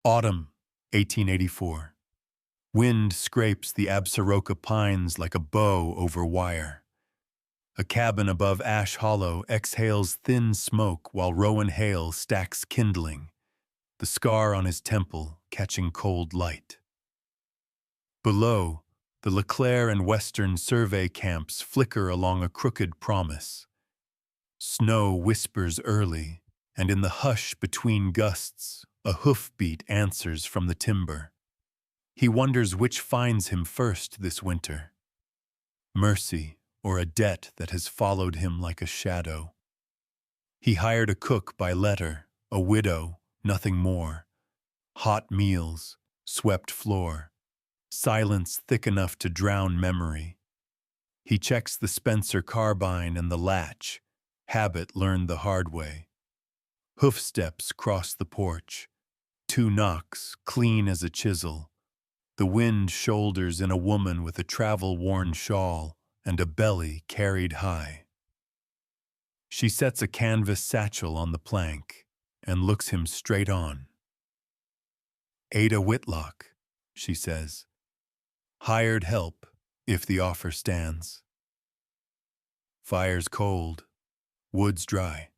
Autumn, 1884. Wind scrapes the Absaroka pines like a bow over wire. A cabin above Ash Hollow exhales thin smoke while Rowan Hale stacks kindling, the scar on his temple catching cold light. Below, the LeClaire and Western survey camps flicker along a crooked promise. Snow whispers early, and in the hush between gusts, a hoofbeat answers from the timber. He wonders which finds him first this winter. Mercy or a debt that has followed him like a shadow. He hired a cook by letter, a widow, nothing more. Hot meals, swept floor, silence thick enough to drown memory. He checks the Spencer carbine and the latch, habit learned the hard way. Hoofsteps cross the porch, 2 knocks, clean as a chisel. The wind shoulders in a woman with a travel-worn shawl and a belly carried high. She sets a canvas satchel on the plank and looks him straight on. Ada Whitlock, she says. Hired help, if the offer stands. Fire's cold, wood's dry.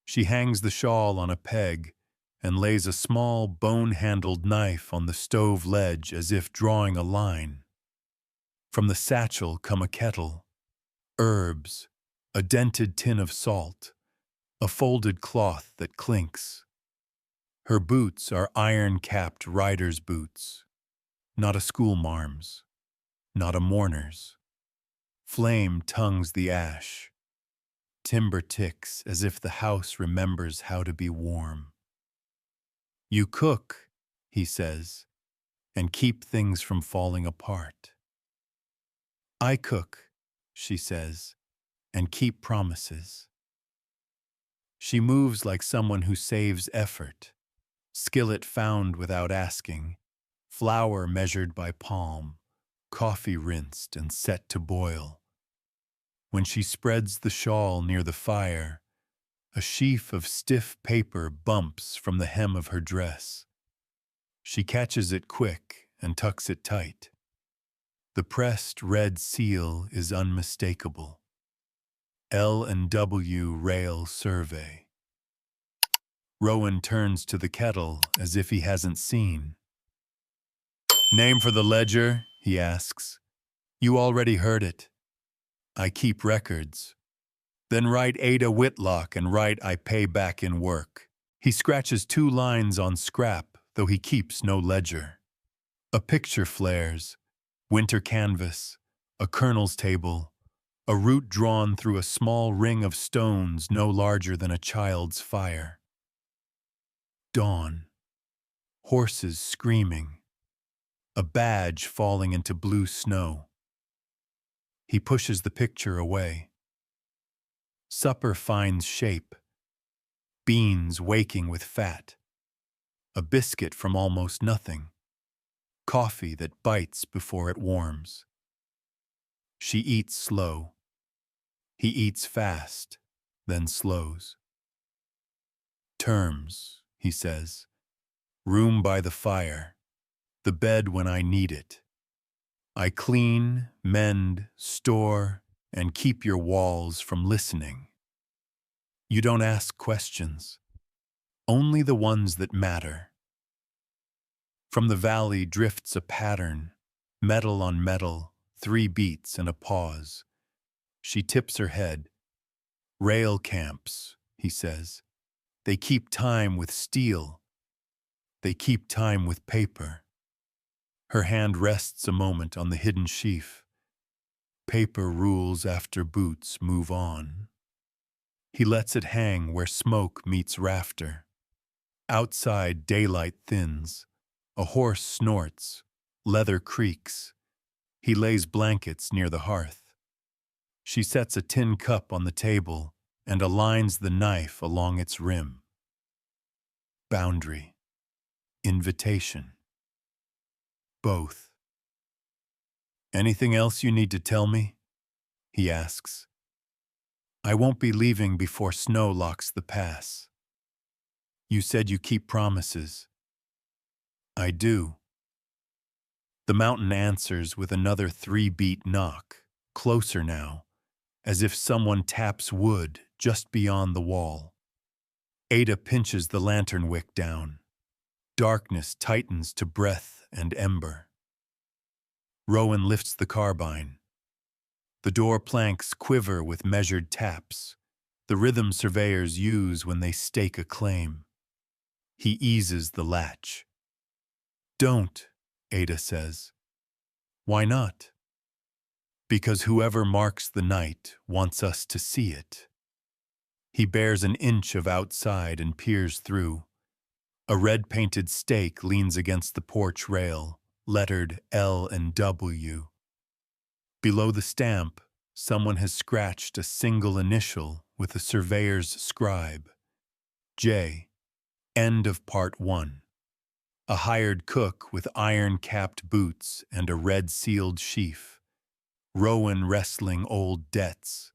She hangs the shawl on a peg and lays a small bone-handled knife on the stove ledge as if drawing a line. From the satchel come a kettle, herbs, a dented tin of salt, a folded cloth that clinks. Her boots are iron-capped rider's boots, not a schoolmarm's, not a mourner's. Flame tongues the ash. Timber ticks as if the house remembers how to be warm. You cook, he says, and keep things from falling apart. I cook, she says, and keep promises. She moves like someone who saves effort, skillet found without asking, flour measured by palm, coffee rinsed and set to boil. When she spreads the shawl near the fire, a sheaf of stiff paper bumps from the hem of her dress. She catches it quick and tucks it tight. The pressed red seal is unmistakable. L&W Rail Survey. Rowan turns to the kettle as if he hasn't seen. Name for the ledger, he asks. You already heard it. I keep records. Then write Ada Whitlock and write I pay back in work. He scratches 2 lines on scrap, though he keeps no ledger. A picture flares, winter canvas, a colonel's table, a route drawn through a small ring of stones no larger than a child's fire. Dawn. Horses screaming. A badge falling into blue snow. He pushes the picture away. Supper finds shape. Beans waking with fat. A biscuit from almost nothing. Coffee that bites before it warms. She eats slow. He eats fast, then slows. Terms, he says. Room by the fire. The bed when I need it. I clean, mend, store, and keep your walls from listening. You don't ask questions, only the ones that matter. From the valley drifts a pattern, metal on metal, 3 beats and a pause. She tips her head. Rail camps, he says. They keep time with steel. They keep time with paper. Her hand rests a moment on the hidden sheaf. Paper rules after boots move on. He lets it hang where smoke meets rafter. Outside, daylight thins. A horse snorts. Leather creaks. He lays blankets near the hearth. She sets a tin cup on the table and aligns the knife along its rim. Boundary. Invitation. Both. Anything else you need to tell me? He asks. I won't be leaving before snow locks the pass. You said you keep promises. I do. The mountain answers with another 3-beat knock, closer now, as if someone taps wood just beyond the wall. Ada pinches the lantern wick down. Darkness tightens to breath and ember. Rowan lifts the carbine. The door planks quiver with measured taps, the rhythm surveyors use when they stake a claim. He eases the latch. Don't, Ada says. Why not? Because whoever marks the night wants us to see it. He bears an inch of outside and peers through. A red-painted stake leans against the porch rail, lettered L and W. Below the stamp, someone has scratched a single initial with a surveyor's scribe. J. End of part 1. A hired cook with iron-capped boots and a red-sealed sheaf. Rowan wrestling old debts.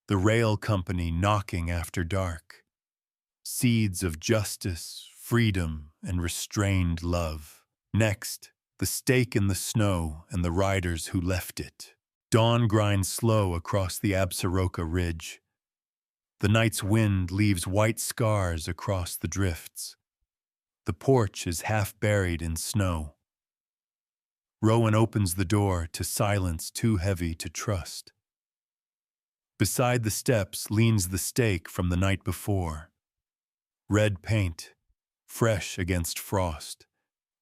The rail company knocking after dark. Seeds of justice, freedom, and restrained love. Next, the stake in the snow and the riders who left it. Dawn grinds slow across the Absaroka Ridge. The night's wind leaves white scars across the drifts. The porch is half buried in snow. Rowan opens the door to silence too heavy to trust. Beside the steps leans the stake from the night before. Red paint, fresh against frost,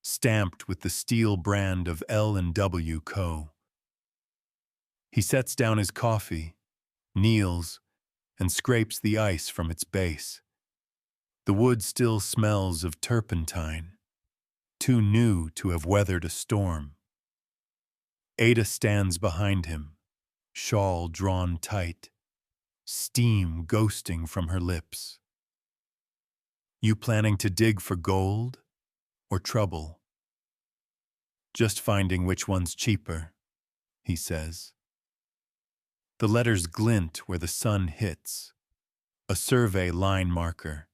stamped with the steel brand of L&W Co. He sets down his coffee, kneels, and scrapes the ice from its base. The wood still smells of turpentine, too new to have weathered a storm. Ada stands behind him, shawl drawn tight, steam ghosting from her lips. You planning to dig for gold or trouble? Just finding which one's cheaper, he says. The letters glint where the sun hits, a survey line marker,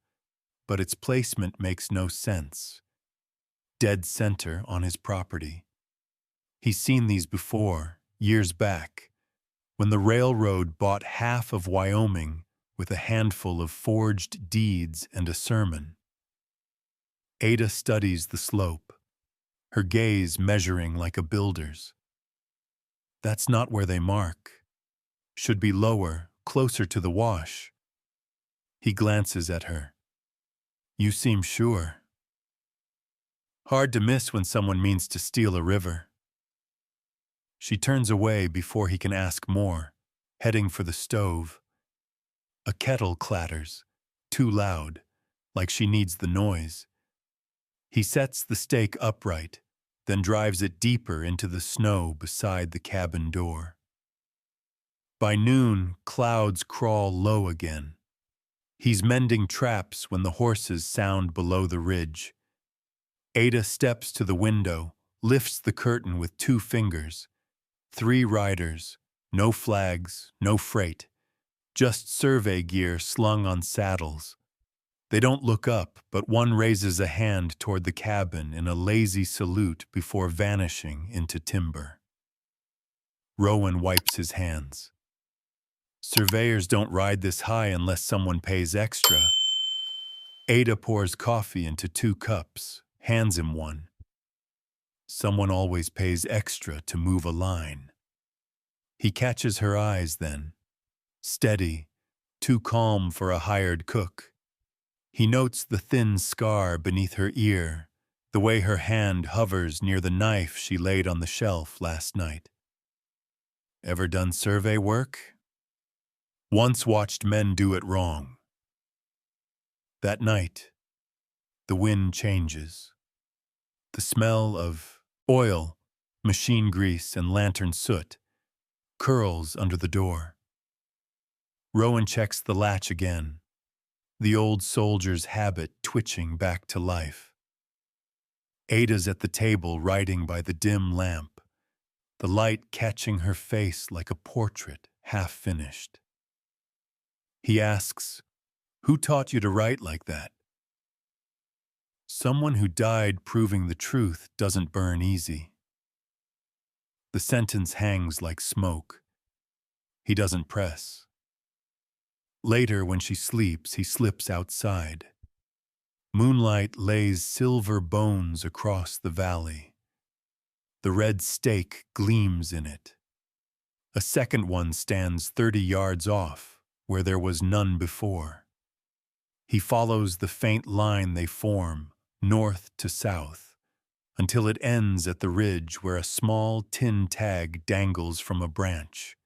but its placement makes no sense. Dead center on his property. He's seen these before, years back, when the railroad bought half of Wyoming with a handful of forged deeds and a sermon. Ada studies the slope, her gaze measuring like a builder's. That's not where they mark. Should be lower, closer to the wash. He glances at her. You seem sure. Hard to miss when someone means to steal a river. She turns away before he can ask more, heading for the stove. A kettle clatters, too loud, like she needs the noise. He sets the stake upright, then drives it deeper into the snow beside the cabin door. By noon, clouds crawl low again. He's mending traps when the horses sound below the ridge. Ada steps to the window, lifts the curtain with 2 fingers. 3 riders, no flags, no freight, just survey gear slung on saddles. They don't look up, but one raises a hand toward the cabin in a lazy salute before vanishing into timber. Rowan wipes his hands. Surveyors don't ride this high unless someone pays extra. Ada pours coffee into 2 cups, hands him one. Someone always pays extra to move a line. He catches her eyes then, steady, too calm for a hired cook. He notes the thin scar beneath her ear, the way her hand hovers near the knife she laid on the shelf last night. Ever done survey work? Once watched men do it wrong. That night, the wind changes. The smell of oil, machine grease, and lantern soot curls under the door. Rowan checks the latch again, the old soldier's habit twitching back to life. Ada's at the table writing by the dim lamp, the light catching her face like a portrait half finished. He asks, "Who taught you to write like that?" Someone who died proving the truth doesn't burn easy. The sentence hangs like smoke. He doesn't press. Later, when she sleeps, he slips outside. Moonlight lays silver bones across the valley. The red stake gleams in it. A second one stands 30 yards off, where there was none before. He follows the faint line they form, north to south, until it ends at the ridge where a small tin tag dangles from a branch.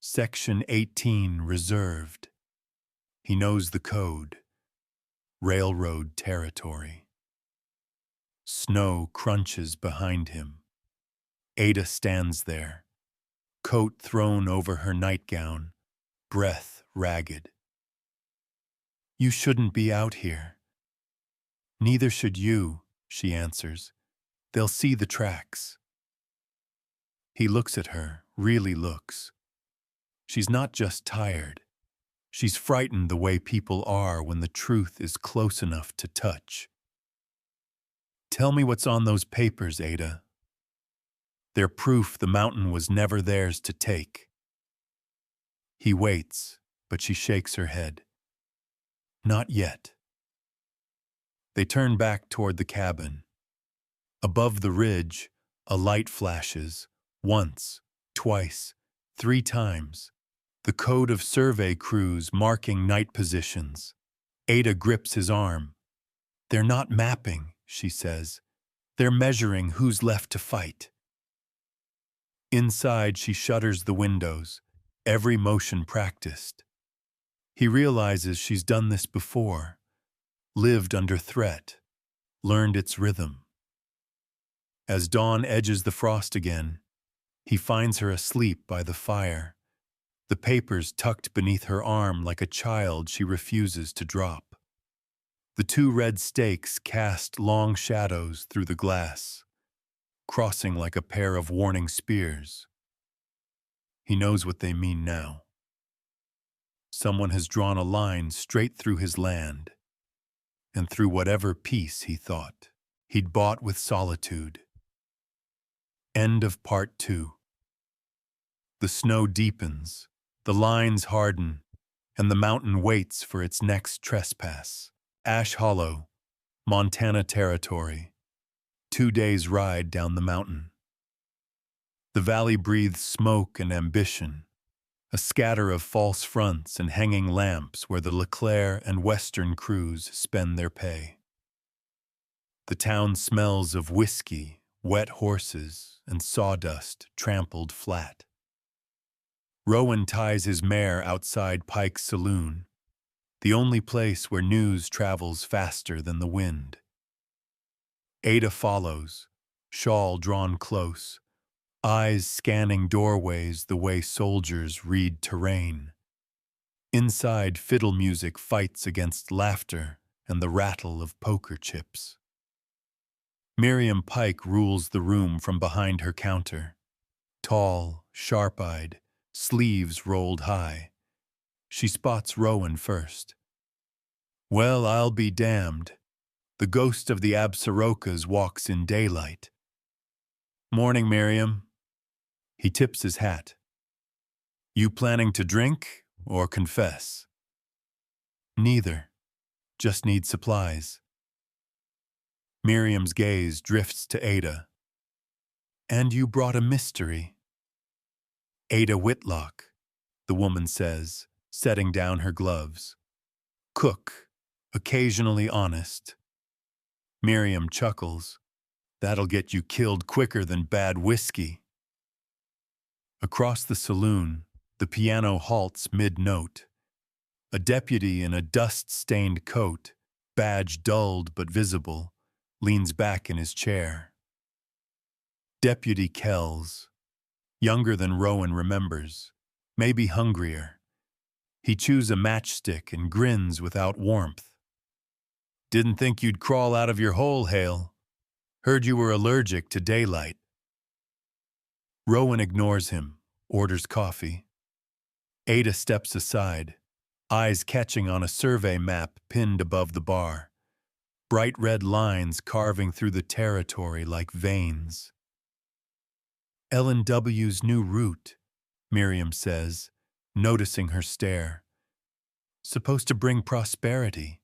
Section 18 reserved. He knows the code. Railroad territory. Snow crunches behind him. Ada stands there, coat thrown over her nightgown, breath ragged. You shouldn't be out here. Neither should you, she answers. They'll see the tracks. He looks at her, really looks. She's not just tired. She's frightened the way people are when the truth is close enough to touch. Tell me what's on those papers, Ada. They're proof the mountain was never theirs to take. He waits, but she shakes her head. Not yet. They turn back toward the cabin. Above the ridge, a light flashes, once, twice, 3 times. The code of survey crews marking night positions. Ada grips his arm. They're not mapping, she says. They're measuring who's left to fight. Inside, she shutters the windows, every motion practiced. He realizes she's done this before, lived under threat, learned its rhythm. As dawn edges the frost again, he finds her asleep by the fire, the papers tucked beneath her arm like a child she refuses to drop. The 2 red stakes cast long shadows through the glass, crossing like a pair of warning spears. He knows what they mean now. Someone has drawn a line straight through his land, and through whatever peace he thought he'd bought with solitude. End of part 2. The snow deepens, the lines harden, and the mountain waits for its next trespass. Ash Hollow, Montana Territory. 2 days' ride down the mountain. The valley breathes smoke and ambition, a scatter of false fronts and hanging lamps where the LeClaire and Western crews spend their pay. The town smells of whiskey, wet horses, and sawdust trampled flat. Rowan ties his mare outside Pike's saloon, the only place where news travels faster than the wind. Ada follows, shawl drawn close, eyes scanning doorways the way soldiers read terrain. Inside, fiddle music fights against laughter and the rattle of poker chips. Miriam Pike rules the room from behind her counter. Tall, sharp-eyed, sleeves rolled high. She spots Rowan first. Well, I'll be damned. The ghost of the Absarokas walks in daylight. Morning, Miriam. He tips his hat. You planning to drink or confess? Neither. Just need supplies. Miriam's gaze drifts to Ada. And you brought a mystery. Ada Whitlock, the woman says, setting down her gloves. Cook, occasionally honest. Miriam chuckles. That'll get you killed quicker than bad whiskey. Across the saloon, the piano halts mid-note. A deputy in a dust-stained coat, badge dulled but visible, leans back in his chair. Deputy Kells, younger than Rowan remembers, maybe hungrier. He chews a matchstick and grins without warmth. Didn't think you'd crawl out of your hole, Hale. Heard you were allergic to daylight. Rowan ignores him, orders coffee. Ada steps aside, eyes catching on a survey map pinned above the bar. bright red lines carving through the territory like veins. L&W's new route, Miriam says, noticing her stare. Supposed to bring prosperity.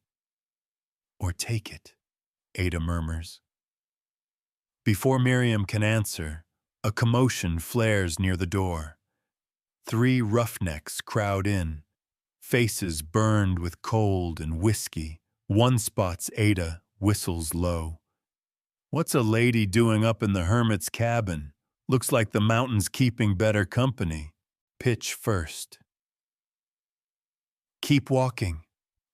Or take it, Ada murmurs. Before Miriam can answer, a commotion flares near the door. 3 roughnecks crowd in, faces burned with cold and whiskey. One spots Ada, whistles low. What's a lady doing up in the hermit's cabin? Looks like the mountain's keeping better company. Pitch first. Keep walking,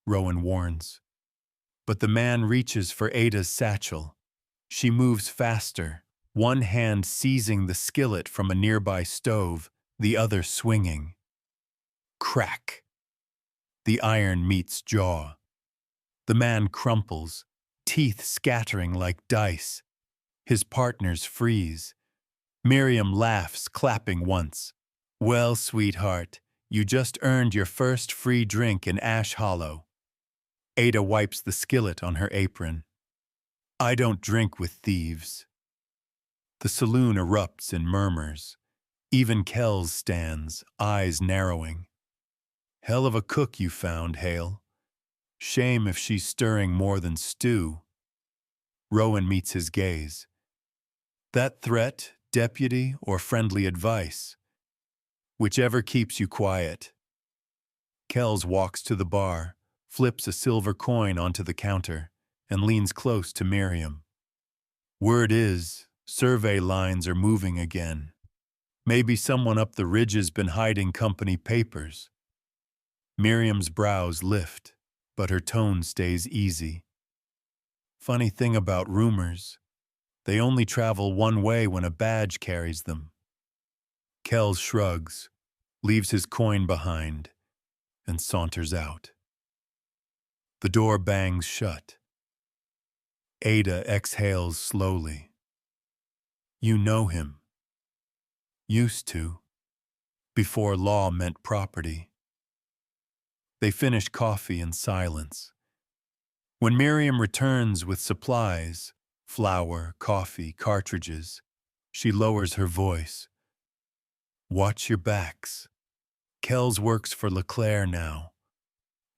Rowan warns. But the man reaches for Ada's satchel. She moves faster, one hand seizing the skillet from a nearby stove, the other swinging. Crack. The iron meets jaw. The man crumples, teeth scattering like dice. His partners freeze. Miriam laughs, clapping once. Well, sweetheart, you just earned your first free drink in Ash Hollow. Ada wipes the skillet on her apron. I don't drink with thieves. The saloon erupts in murmurs. Even Kells stands, eyes narrowing. Hell of a cook you found, Hale. Shame if she's stirring more than stew. Rowan meets his gaze. That threat, deputy, or friendly advice? Whichever keeps you quiet. Kells walks to the bar, flips a silver coin onto the counter, and leans close to Miriam. Word is, survey lines are moving again. Maybe someone up the ridge's been hiding company papers. Miriam's brows lift, but her tone stays easy. Funny thing about rumors, they only travel one way when a badge carries them. Kells shrugs, leaves his coin behind, and saunters out. The door bangs shut. Ada exhales slowly. You know him. Used to, before law meant property. They finish coffee in silence. When Miriam returns with supplies, flour, coffee, cartridges, she lowers her voice. Watch your backs. Kells works for LeClaire now.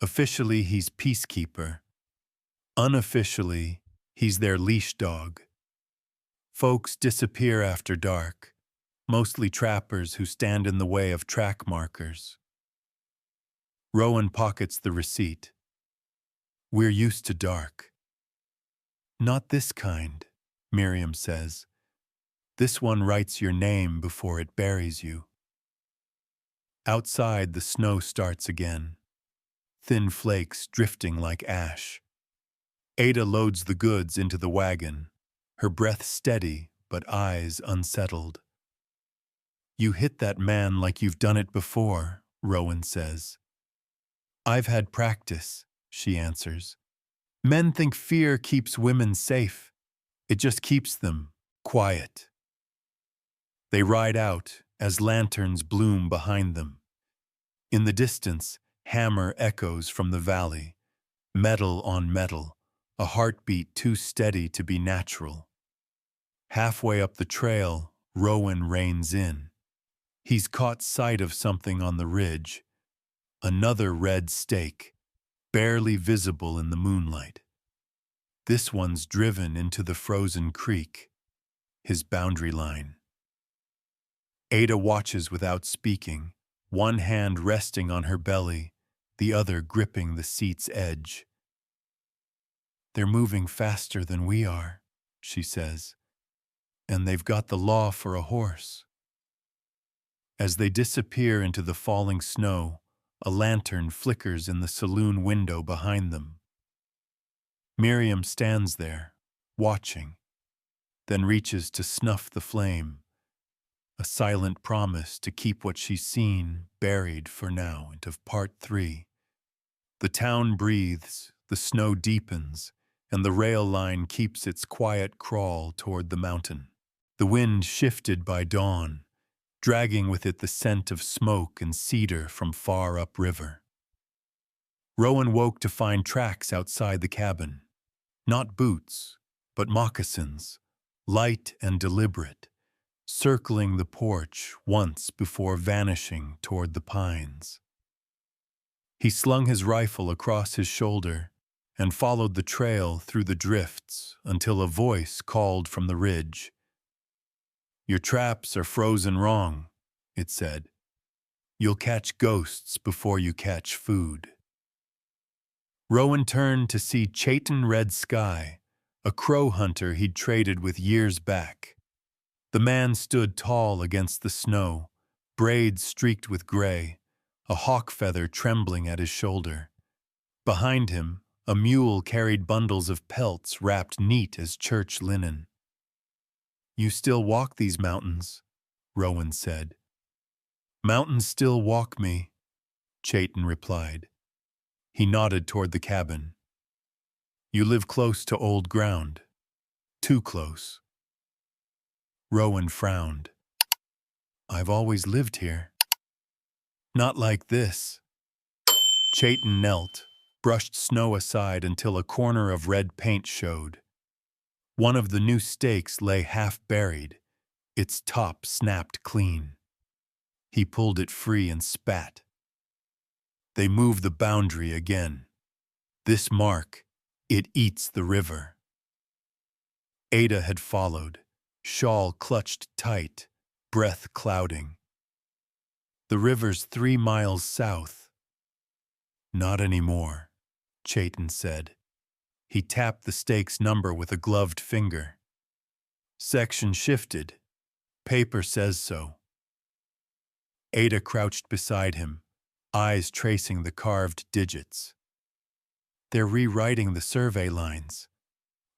Officially, he's peacekeeper. Unofficially, he's their leash dog. Folks disappear after dark, mostly trappers who stand in the way of track markers. Rowan pockets the receipt. We're used to dark. Not this kind, Miriam says. This one writes your name before it buries you. Outside, the snow starts again, thin flakes drifting like ash. Ada loads the goods into the wagon, her breath steady but eyes unsettled. You hit that man like you've done it before, Rowan says. I've had practice, she answers. Men think fear keeps women safe. It just keeps them quiet. They ride out as lanterns bloom behind them. In the distance, hammer echoes from the valley, metal on metal, a heartbeat too steady to be natural. Halfway up the trail, Rowan reins in. He's caught sight of something on the ridge, another red stake, barely visible in the moonlight. This one's driven into the frozen creek, his boundary line. Ada watches without speaking, one hand resting on her belly, the other gripping the seat's edge. They're moving faster than we are, she says, and they've got the law for a horse. As they disappear into the falling snow, a lantern flickers in the saloon window behind them. Miriam stands there, watching, then reaches to snuff the flame, a silent promise to keep what she's seen buried for now into Part 3. The town breathes, the snow deepens, and the rail line keeps its quiet crawl toward the mountain. The wind shifted by dawn, dragging with it the scent of smoke and cedar from far upriver. Rowan woke to find tracks outside the cabin. Not boots, but moccasins, light and deliberate, circling the porch once before vanishing toward the pines. He slung his rifle across his shoulder and followed the trail through the drifts until a voice called from the ridge. "Your traps are frozen wrong," it said. "You'll catch ghosts before you catch food." Rowan turned to see Chaitin Red Sky, a crow hunter he'd traded with years back. The man stood tall against the snow, braids streaked with gray, a hawk feather trembling at his shoulder. Behind him, a mule carried bundles of pelts wrapped neat as church linen. "You still walk these mountains," Rowan said. "Mountains still walk me," Chaitin replied. He nodded toward the cabin. "You live close to old ground. Too close." Rowan frowned. "I've always lived here." "Not like this." Chaitin knelt, brushed snow aside until a corner of red paint showed. One of the new stakes lay half buried, its top snapped clean. He pulled it free and spat. "They move the boundary again. This mark, it eats the river." Ada had followed, shawl clutched tight, breath clouding. "The river's 3 miles south." "Not anymore," Chaitin said. He tapped the stake's number with a gloved finger. "Section shifted. Paper says so." Ada crouched beside him, eyes tracing the carved digits. "They're rewriting the survey lines.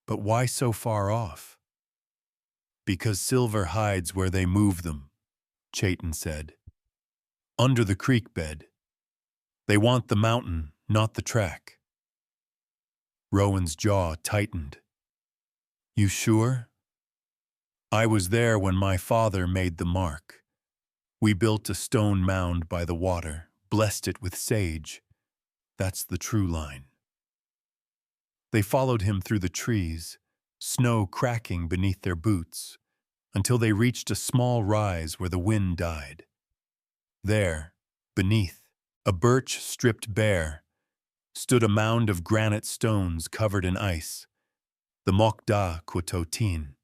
But why so far off?" "Because silver hides where they move them," Chaitin said. "Under the creek bed. They want the mountain, not the track." Rowan's jaw tightened. "You sure?" "I was there when my father made the mark. We built a stone mound by the water, blessed it with sage. That's the true line." They followed him through the trees, snow cracking beneath their boots, until they reached a small rise where the wind died. There, beneath, a birch stripped bare, stood a mound of granite stones covered in ice, the Mokda Kutotin,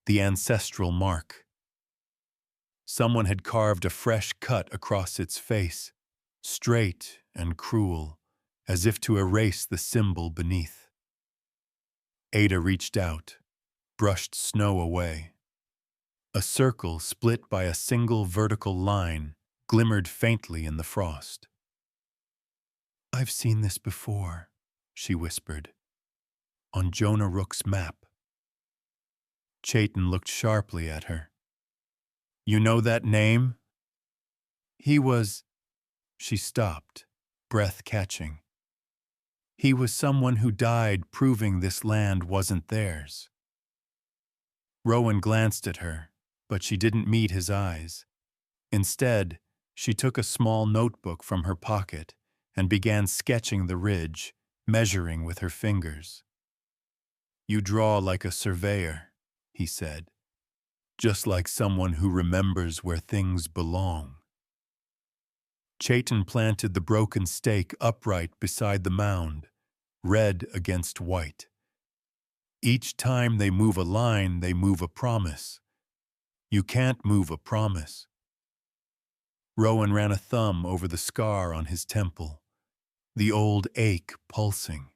the ancestral mark. Someone had carved a fresh cut across its face, straight and cruel, as if to erase the symbol beneath. Ada reached out, brushed snow away. A circle split by a single vertical line glimmered faintly in the frost. "I've seen this before," she whispered. "On Jonah Rook's map." Chaitin looked sharply at her. "You know that name?" "He was—" She stopped, breath catching. "He was someone who died proving this land wasn't theirs." Rowan glanced at her, but she didn't meet his eyes. Instead, she took a small notebook from her pocket and began sketching the ridge, measuring with her fingers. "You draw like a surveyor," he said, "just like someone who remembers where things belong." Chaitin planted the broken stake upright beside the mound, red against white. "Each time they move a line, they move a promise. You can't move a promise." Rowan ran a thumb over the scar on his temple, the old ache pulsing.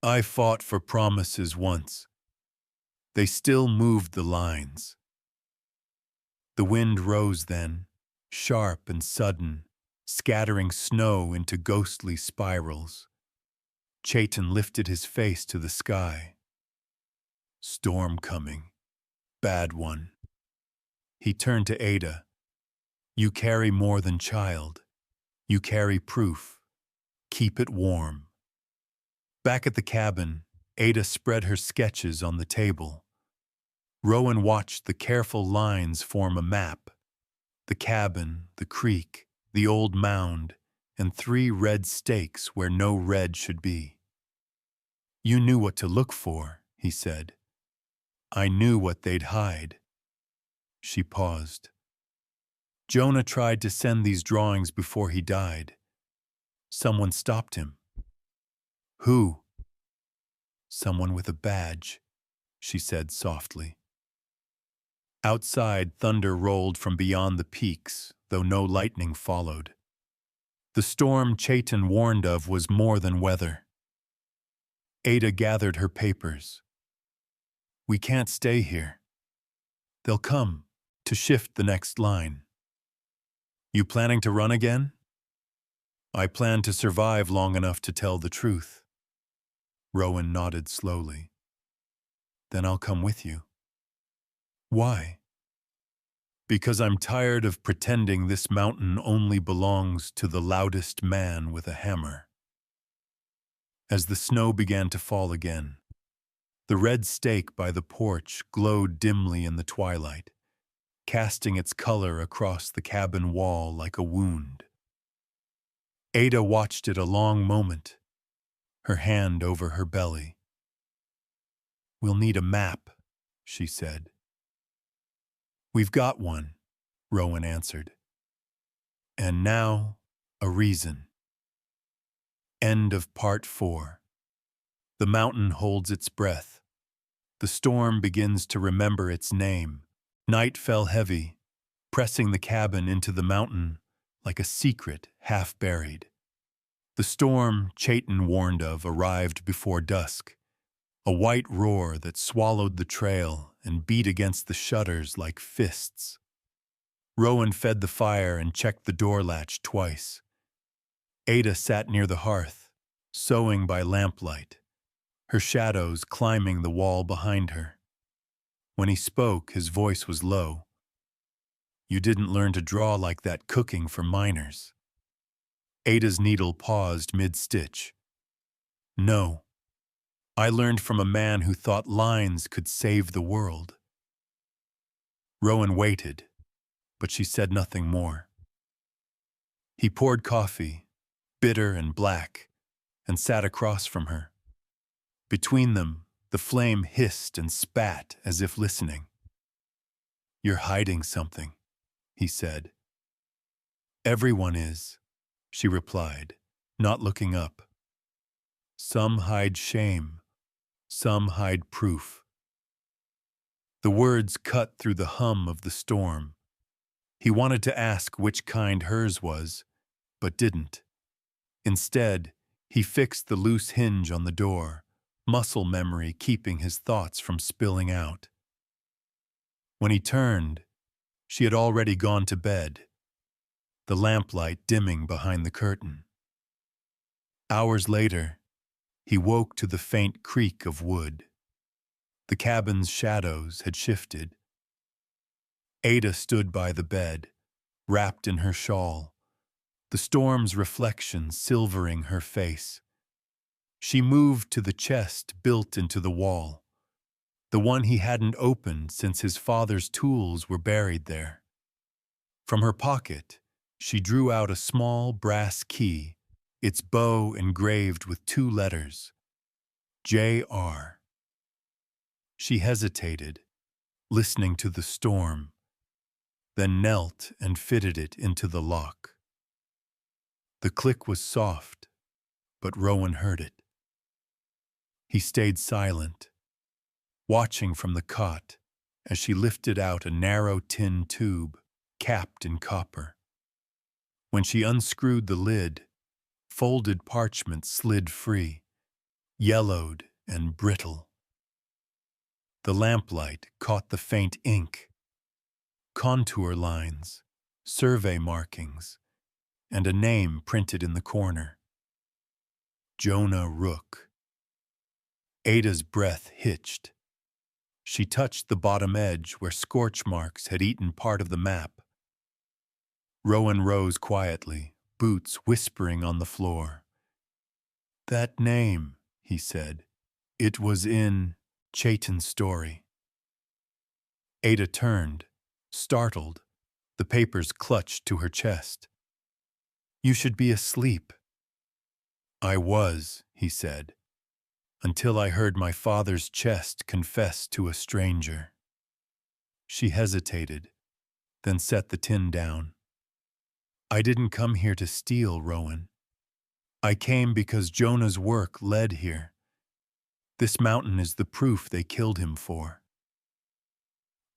"I fought for promises once. They still moved the lines." The wind rose then, sharp and sudden, scattering snow into ghostly spirals. Chaitin lifted his face to the sky. "Storm coming. Bad one." He turned to Ada. "You carry more than child. You carry proof. Keep it warm." Back at the cabin, Ada spread her sketches on the table. Rowan watched the careful lines form a map. The cabin, the creek, the old mound, and 3 red stakes where no red should be. You knew what to look for, he said. I knew what they'd hide. She paused. Jonah tried to send these drawings before he died. Someone stopped him. Who? Someone with a badge, she said softly. Outside, thunder rolled from beyond the peaks, though no lightning followed. The storm Chaitin warned of was more than weather. Ada gathered her papers. We can't stay here. They'll come to shift the next line. You planning to run again? I plan to survive long enough to tell the truth. Rowan nodded slowly. Then I'll come with you. Why? Because I'm tired of pretending this mountain only belongs to the loudest man with a hammer. As the snow began to fall again, the red stake by the porch glowed dimly in the twilight, casting its color across the cabin wall like a wound. Ada watched it a long moment, her hand over her belly. We'll need a map, she said. We've got one, Rowan answered. And now, a reason. End of part 4. The mountain holds its breath. The storm begins to remember its name. Night fell heavy, pressing the cabin into the mountain like a secret half buried. The storm Chaitin warned of arrived before dusk, a white roar that swallowed the trail and beat against the shutters like fists. Rowan fed the fire and checked the door latch twice. Ada sat near the hearth, sewing by lamplight, her shadows climbing the wall behind her. When he spoke, his voice was low. You didn't learn to draw like that cooking for minors. Ada's needle paused mid-stitch. No. I learned from a man who thought lines could save the world. Rowan waited, but she said nothing more. He poured coffee, bitter and black, and sat across from her. Between them, the flame hissed and spat as if listening. You're hiding something, he said. Everyone is, she replied, not looking up. Some hide shame, some hide proof. The words cut through the hum of the storm. He wanted to ask which kind hers was, but didn't. Instead, he fixed the loose hinge on the door, muscle memory keeping his thoughts from spilling out. When he turned, she had already gone to bed, the lamplight dimming behind the curtain. Hours later, he woke to the faint creak of wood. The cabin's shadows had shifted. Ada stood by the bed, wrapped in her shawl, the storm's reflection silvering her face. She moved to the chest built into the wall, the one he hadn't opened since his father's tools were buried there. From her pocket, she drew out a small brass key, its bow engraved with 2 letters, J.R. She hesitated, listening to the storm, then knelt and fitted it into the lock. The click was soft, but Rowan heard it. He stayed silent, watching from the cot as she lifted out a narrow tin tube capped in copper. When she unscrewed the lid, folded parchment slid free, yellowed and brittle. The lamplight caught the faint ink, contour lines, survey markings, and a name printed in the corner. Jonah Rook. Ada's breath hitched. She touched the bottom edge where scorch marks had eaten part of the map. Rowan rose quietly, boots whispering on the floor. That name, he said. It was in Chaitin's story. Ada turned, startled, the papers clutched to her chest. You should be asleep. I was, he said, until I heard my father's chest confess to a stranger. She hesitated, then set the tin down. I didn't come here to steal, Rowan. I came because Jonah's work led here. This mountain is the proof they killed him for.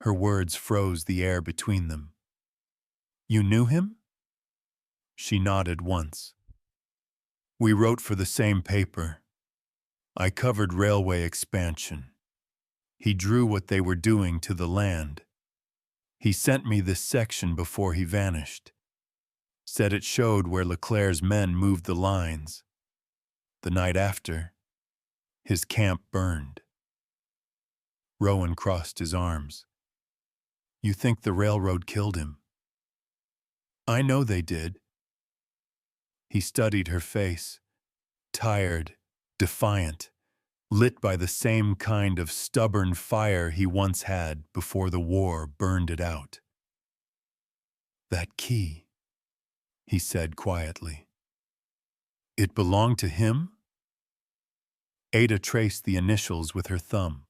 Her words froze the air between them. You knew him? She nodded once. We wrote for the same paper. I covered railway expansion. He drew what they were doing to the land. He sent me this section before he vanished. Said it showed where Leclerc's men moved the lines. The night after, his camp burned. Rowan crossed his arms. You think the railroad killed him? I know they did. He studied her face, tired, defiant, lit by the same kind of stubborn fire he once had before the war burned it out. That key, he said quietly. It belonged to him? Ada traced the initials with her thumb.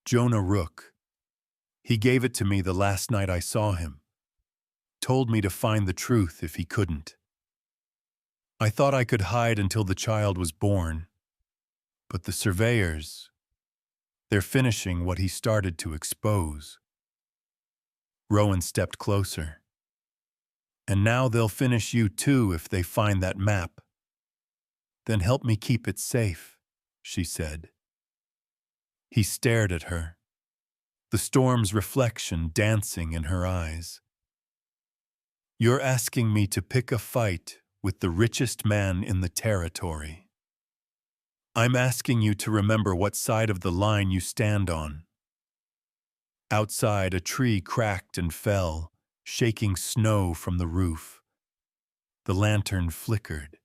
Jonah Rook. He gave it to me the last night I saw him. Told me to find the truth if he couldn't. I thought I could hide until the child was born. But the surveyors, they're finishing what he started to expose. Rowan stepped closer. And now they'll finish you too if they find that map. Then help me keep it safe, she said. He stared at her, the storm's reflection dancing in her eyes. You're asking me to pick a fight with the richest man in the territory. I'm asking you to remember what side of the line you stand on. Outside, a tree cracked and fell, shaking snow from the roof. The lantern flickered.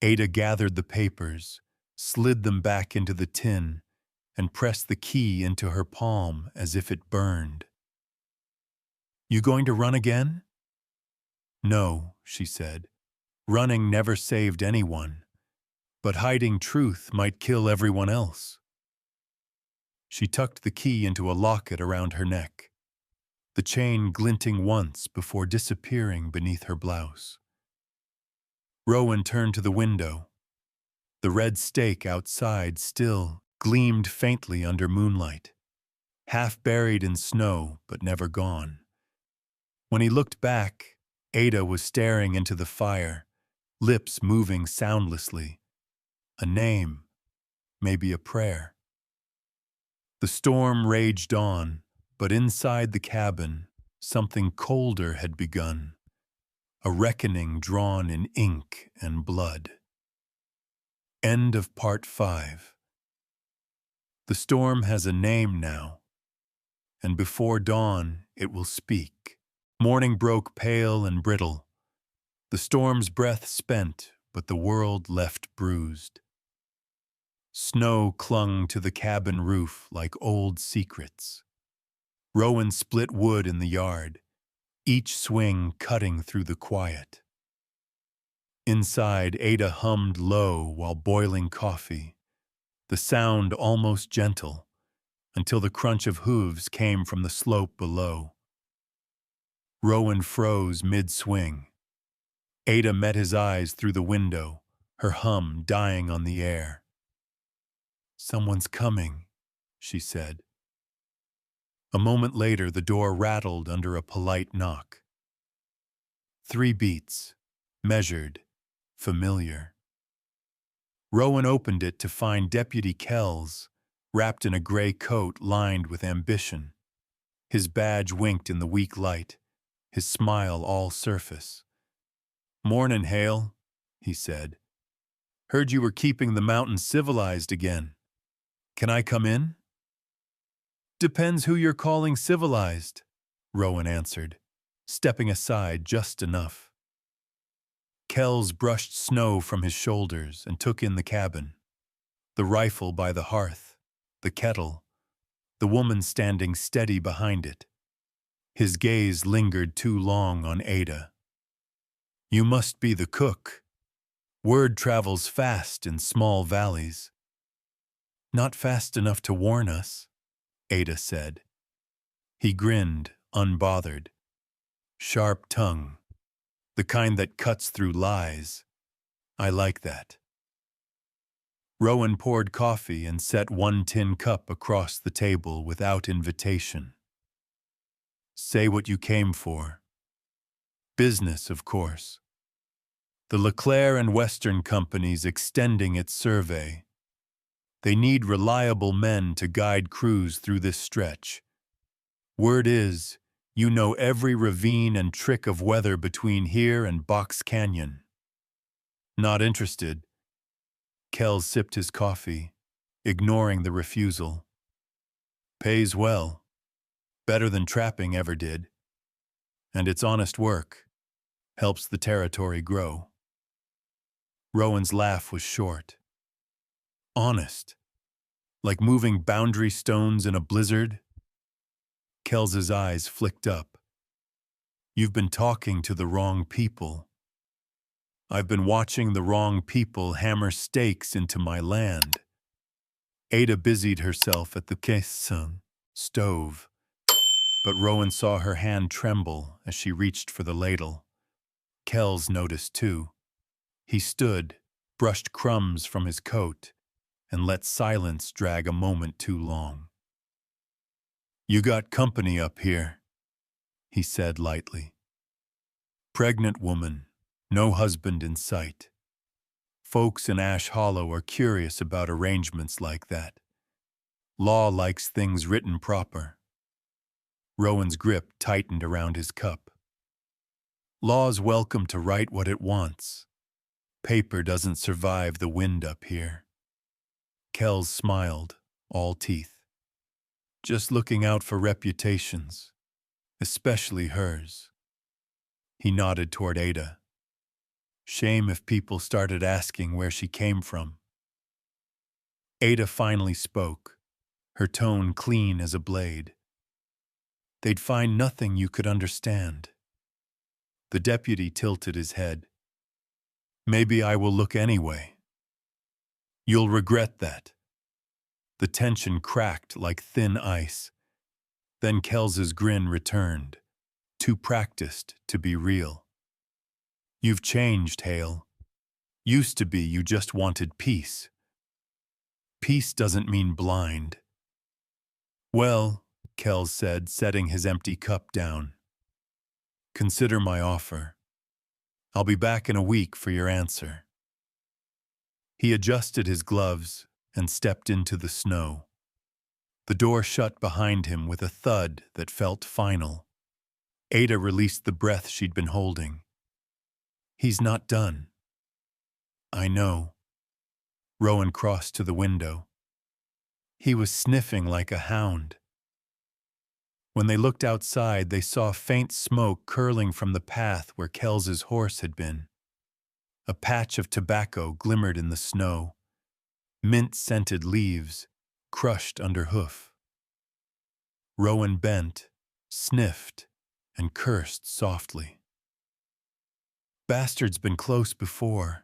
Ada gathered the papers, slid them back into the tin, and pressed the key into her palm as if it burned. You going to run again? No, she said. Running never saved anyone, but hiding truth might kill everyone else. She tucked the key into a locket around her neck, the chain glinting once before disappearing beneath her blouse. Rowan turned to the window. The red stake outside still gleamed faintly under moonlight, half buried in snow but never gone. When he looked back, Ada was staring into the fire, lips moving soundlessly. A name, maybe a prayer. The storm raged on, but inside the cabin, something colder had begun, a reckoning drawn in ink and blood. End of Part 5. The storm has a name now, and before dawn it will speak. Morning broke pale and brittle, the storm's breath spent, but the world left bruised. Snow clung to the cabin roof like old secrets. Rowan split wood in the yard, each swing cutting through the quiet. Inside, Ada hummed low while boiling coffee, the sound almost gentle, until the crunch of hooves came from the slope below. Rowan froze mid-swing. Ada met his eyes through the window, her hum dying on the air. Someone's coming, she said. A moment later, the door rattled under a polite knock. 3 beats, measured, familiar. Rowan opened it to find Deputy Kells, wrapped in a gray coat lined with ambition. His badge winked in the weak light, his smile all surface. "Mornin', Hale," he said. "Heard you were keeping the mountains civilized again. Can I come in?" "Depends who you're calling civilized," Rowan answered, stepping aside just enough. Kells brushed snow from his shoulders and took in the cabin. The rifle by the hearth, the kettle, the woman standing steady behind it. His gaze lingered too long on Ada. "You must be the cook." Word travels fast in small valleys. Not fast enough to warn us, Ada said. He grinned, unbothered. Sharp tongue. The kind that cuts through lies. I like that. Rowan poured coffee and set one tin cup across the table without invitation. Say what you came for. Business, of course. The Leclerc and Western Company's extending its survey. They need reliable men to guide crews through this stretch. Word is, you know every ravine and trick of weather between here and Box Canyon. Not interested. Kells sipped his coffee, ignoring the refusal. Pays well. Better than trapping ever did. And it's honest work. Helps the territory grow. Rowan's laugh was short. Honest. Like moving boundary stones in a blizzard? Kells's eyes flicked up. You've been talking to the wrong people. I've been watching the wrong people hammer stakes into my land. Ada busied herself at the caisson stove, but Rowan saw her hand tremble as she reached for the ladle. Kells noticed too. He stood, brushed crumbs from his coat, and let silence drag a moment too long. You got company up here, he said lightly. Pregnant woman, no husband in sight. Folks in Ash Hollow are curious about arrangements like that. Law likes things written proper. Rowan's grip tightened around his cup. Law's welcome to write what it wants. Paper doesn't survive the wind up here. Kells smiled, all teeth. Just looking out for reputations, especially hers. He nodded toward Ada. Shame if people started asking where she came from. Ada finally spoke, her tone clean as a blade. They'd find nothing you could understand. The deputy tilted his head. Maybe I will look anyway. You'll regret that. The tension cracked like thin ice. Then Kells's grin returned, too practiced to be real. You've changed, Hale. Used to be you just wanted peace. Peace doesn't mean blind. Well, Kells said, setting his empty cup down. Consider my offer. I'll be back in a week for your answer. He adjusted his gloves and stepped into the snow. The door shut behind him with a thud that felt final. Ada released the breath she'd been holding. He's not done. I know. Rowan crossed to the window. He was sniffing like a hound. When they looked outside, they saw faint smoke curling from the path where Kells's horse had been. A patch of tobacco glimmered in the snow. Mint-scented leaves, crushed under hoof. Rowan bent, sniffed, and cursed softly. Bastard's been close before.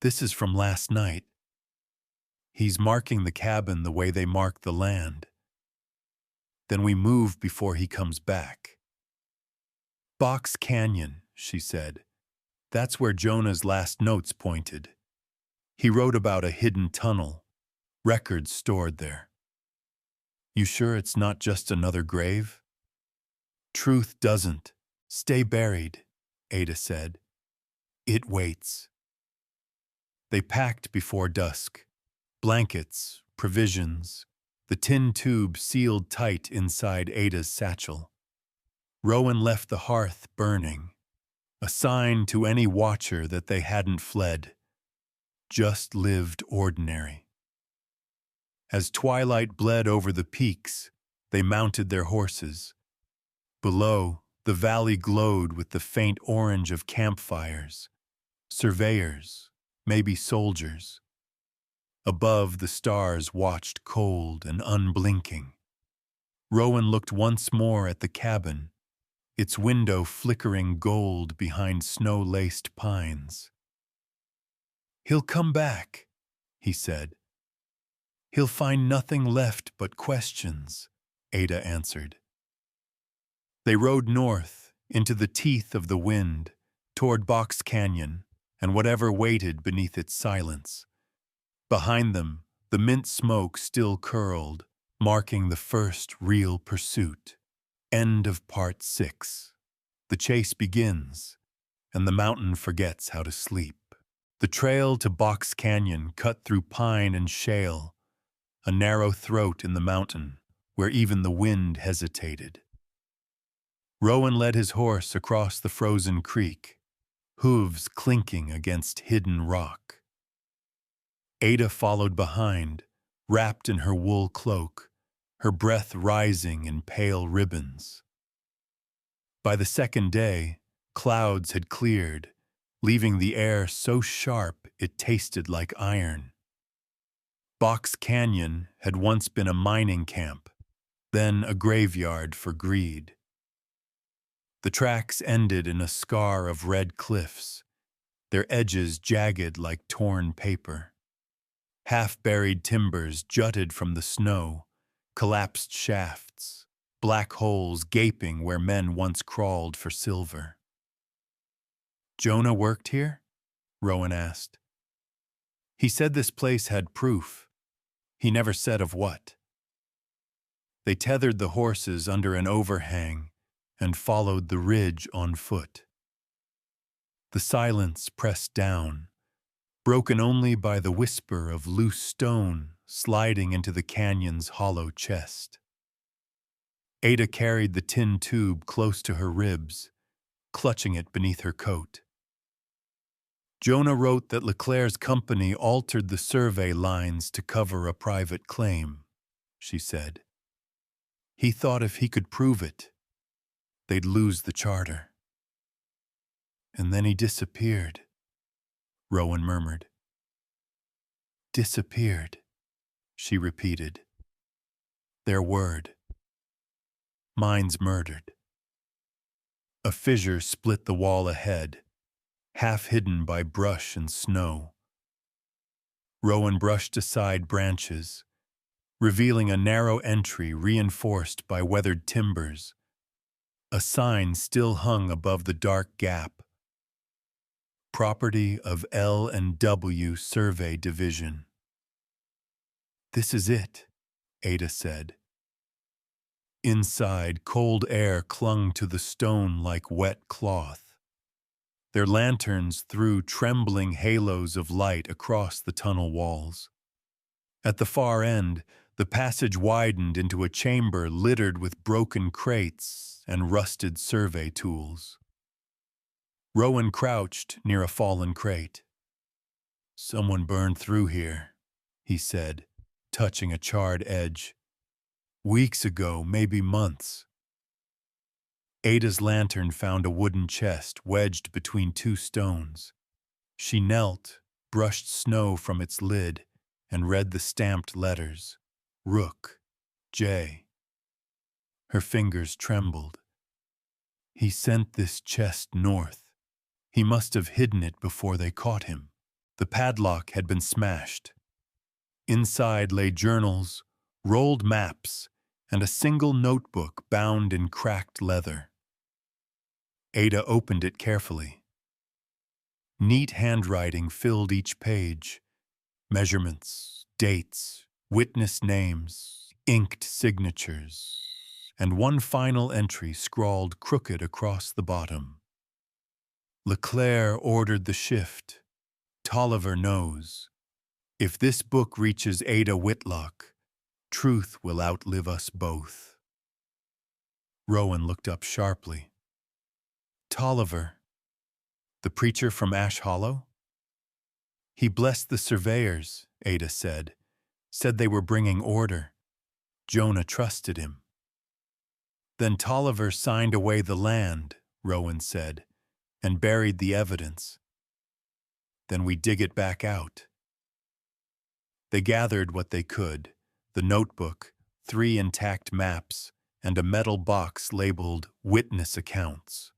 This is from last night. He's marking the cabin the way they mark the land. Then we move before he comes back. Box Canyon, she said. That's where Jonah's last notes pointed. He wrote about a hidden tunnel, records stored there. You sure it's not just another grave? Truth doesn't. Stay buried, Ada said. It waits. They packed before dusk. Blankets, provisions, the tin tube sealed tight inside Ada's satchel. Rowan left the hearth burning, a sign to any watcher that they hadn't fled, just lived ordinary. As twilight bled over the peaks, they mounted their horses. Below, the valley glowed with the faint orange of campfires, surveyors, maybe soldiers. Above, the stars watched cold and unblinking. Rowan looked once more at the cabin, its window flickering gold behind snow-laced pines. "He'll come back," he said. "He'll find nothing left but questions," Ada answered. They rode north, into the teeth of the wind, toward Box Canyon and whatever waited beneath its silence. Behind them, the mint smoke still curled, marking the first real pursuit. End of Part 6. The chase begins, and the mountain forgets how to sleep. The trail to Box Canyon cut through pine and shale, a narrow throat in the mountain where even the wind hesitated. Rowan led his horse across the frozen creek, hooves clinking against hidden rock. Ada followed behind, wrapped in her wool cloak, her breath rising in pale ribbons. By the second day, clouds had cleared, leaving the air so sharp it tasted like iron. Box Canyon had once been a mining camp, then a graveyard for greed. The tracks ended in a scar of red cliffs, their edges jagged like torn paper. Half-buried timbers jutted from the snow, collapsed shafts, black holes gaping where men once crawled for silver. "Jonah worked here?" Rowan asked. "He said this place had proof. He never said of what." They tethered the horses under an overhang and followed the ridge on foot. The silence pressed down, broken only by the whisper of loose stone sliding into the canyon's hollow chest. Ada carried the tin tube close to her ribs, clutching it beneath her coat. "Jonah wrote that Leclerc's company altered the survey lines to cover a private claim," she said. "He thought if he could prove it, they'd lose the charter." "And then he disappeared," Rowan murmured. "Disappeared," she repeated. "Their word. Mine's murdered." A fissure split the wall ahead, half hidden by brush and snow. Rowan brushed aside branches, revealing a narrow entry reinforced by weathered timbers. A sign still hung above the dark gap. "Property of L&W Survey Division." "This is it," Ada said. Inside, cold air clung to the stone like wet cloth. Their lanterns threw trembling halos of light across the tunnel walls. At the far end, the passage widened into a chamber littered with broken crates and rusted survey tools. Rowan crouched near a fallen crate. "Someone burned through here," he said, touching a charred edge. "Weeks ago, maybe months." Ada's lantern found a wooden chest wedged between two stones. She knelt, brushed snow from its lid, and read the stamped letters. Rook, J. Her fingers trembled. He sent this chest north. He must have hidden it before they caught him. The padlock had been smashed. Inside lay journals, rolled maps, and a single notebook bound in cracked leather. Ada opened it carefully. Neat handwriting filled each page. Measurements, dates, witness names, inked signatures, and one final entry scrawled crooked across the bottom. "Leclerc ordered the shift. Tolliver knows. If this book reaches Ada Whitlock, truth will outlive us both." Rowan looked up sharply. "Tolliver, the preacher from Ash Hollow?" "He blessed the surveyors," Ada said they were bringing order. Jonah trusted him." "Then Tolliver signed away the land," Rowan said, "and buried the evidence. Then we dig it back out." They gathered what they could, the notebook, 3 intact maps, and a metal box labeled Witness Accounts.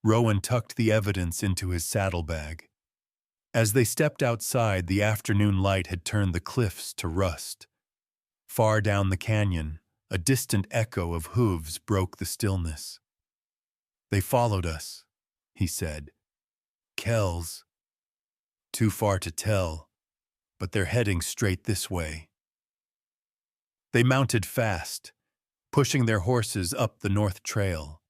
Rowan tucked the evidence into his saddlebag. As they stepped outside, the afternoon light had turned the cliffs to rust. Far down the canyon, a distant echo of hooves broke the stillness. "They followed us," he said. "Kells. Too far to tell, but they're heading straight this way." They mounted fast, pushing their horses up the north trail.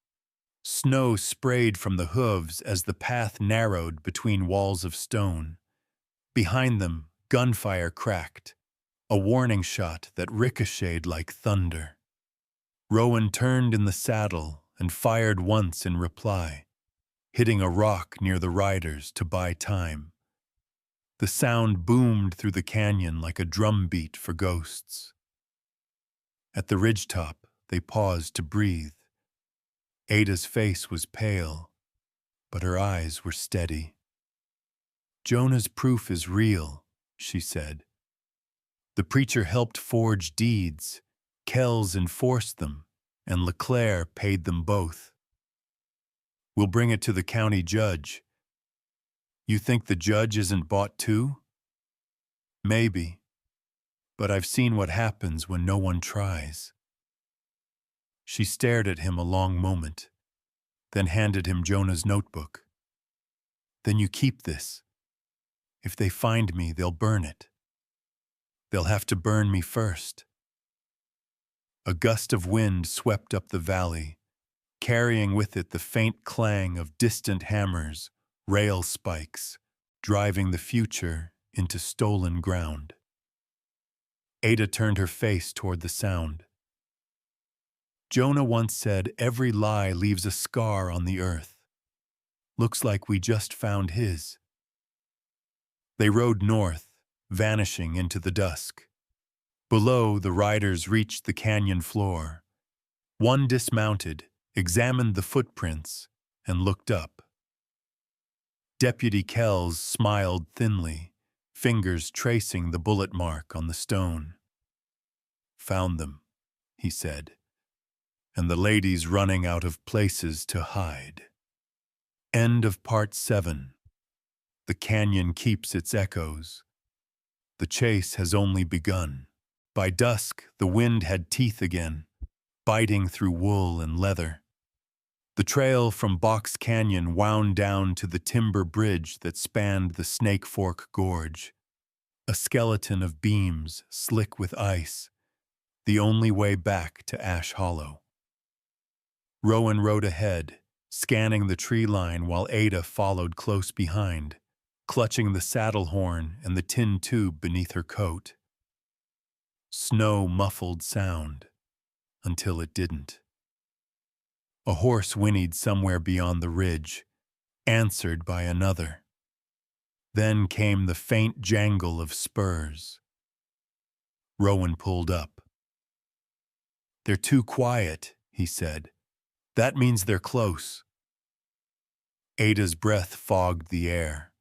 Snow sprayed from the hooves as the path narrowed between walls of stone. Behind them, gunfire cracked, a warning shot that ricocheted like thunder. Rowan turned in the saddle and fired once in reply, hitting a rock near the riders to buy time. The sound boomed through the canyon like a drumbeat for ghosts. At the ridgetop, they paused to breathe. Ada's face was pale, but her eyes were steady. "Jonah's proof is real," she said. "The preacher helped forge deeds, Kells enforced them, and LeClaire paid them both. We'll bring it to the county judge. You think the judge isn't bought too? Maybe, but I've seen what happens when no one tries." She stared at him a long moment, then handed him Jonah's notebook. "Then you keep this. If they find me, they'll burn it. They'll have to burn me first." A gust of wind swept up the valley, carrying with it the faint clang of distant hammers, rail spikes, driving the future into stolen ground. Ada turned her face toward the sound. "Jonah once said every lie leaves a scar on the earth. Looks like we just found his." They rode north, vanishing into the dusk. Below, the riders reached the canyon floor. One dismounted, examined the footprints, and looked up. Deputy Kells smiled thinly, fingers tracing the bullet mark on the stone. "Found them," he said, "and the ladies running out of places to hide." End of Part 7. The canyon keeps its echoes. The chase has only begun. By dusk, the wind had teeth again, biting through wool and leather. The trail from Box Canyon wound down to the timber bridge that spanned the Snake Fork Gorge, a skeleton of beams slick with ice, the only way back to Ash Hollow. Rowan rode ahead, scanning the tree line while Ada followed close behind, clutching the saddle horn and the tin tube beneath her coat. Snow muffled sound, until it didn't. A horse whinnied somewhere beyond the ridge, answered by another. Then came the faint jangle of spurs. Rowan pulled up. "They're too quiet," he said. "That means they're close." Ada's breath fogged the air.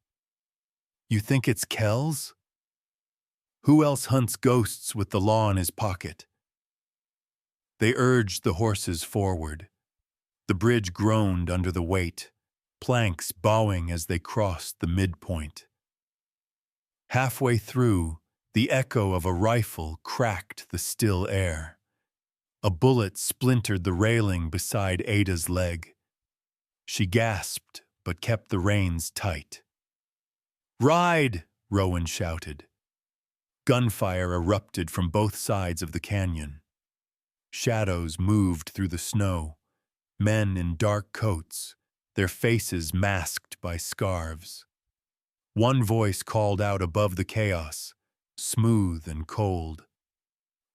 "You think it's Kells? Who else hunts ghosts with the law in his pocket?" They urged the horses forward. The bridge groaned under the weight, planks bowing as they crossed the midpoint. Halfway through, the echo of a rifle cracked the still air. A bullet splintered the railing beside Ada's leg. She gasped, but kept the reins tight. "Ride!" Rowan shouted. Gunfire erupted from both sides of the canyon. Shadows moved through the snow, men in dark coats, their faces masked by scarves. One voice called out above the chaos, smooth and cold.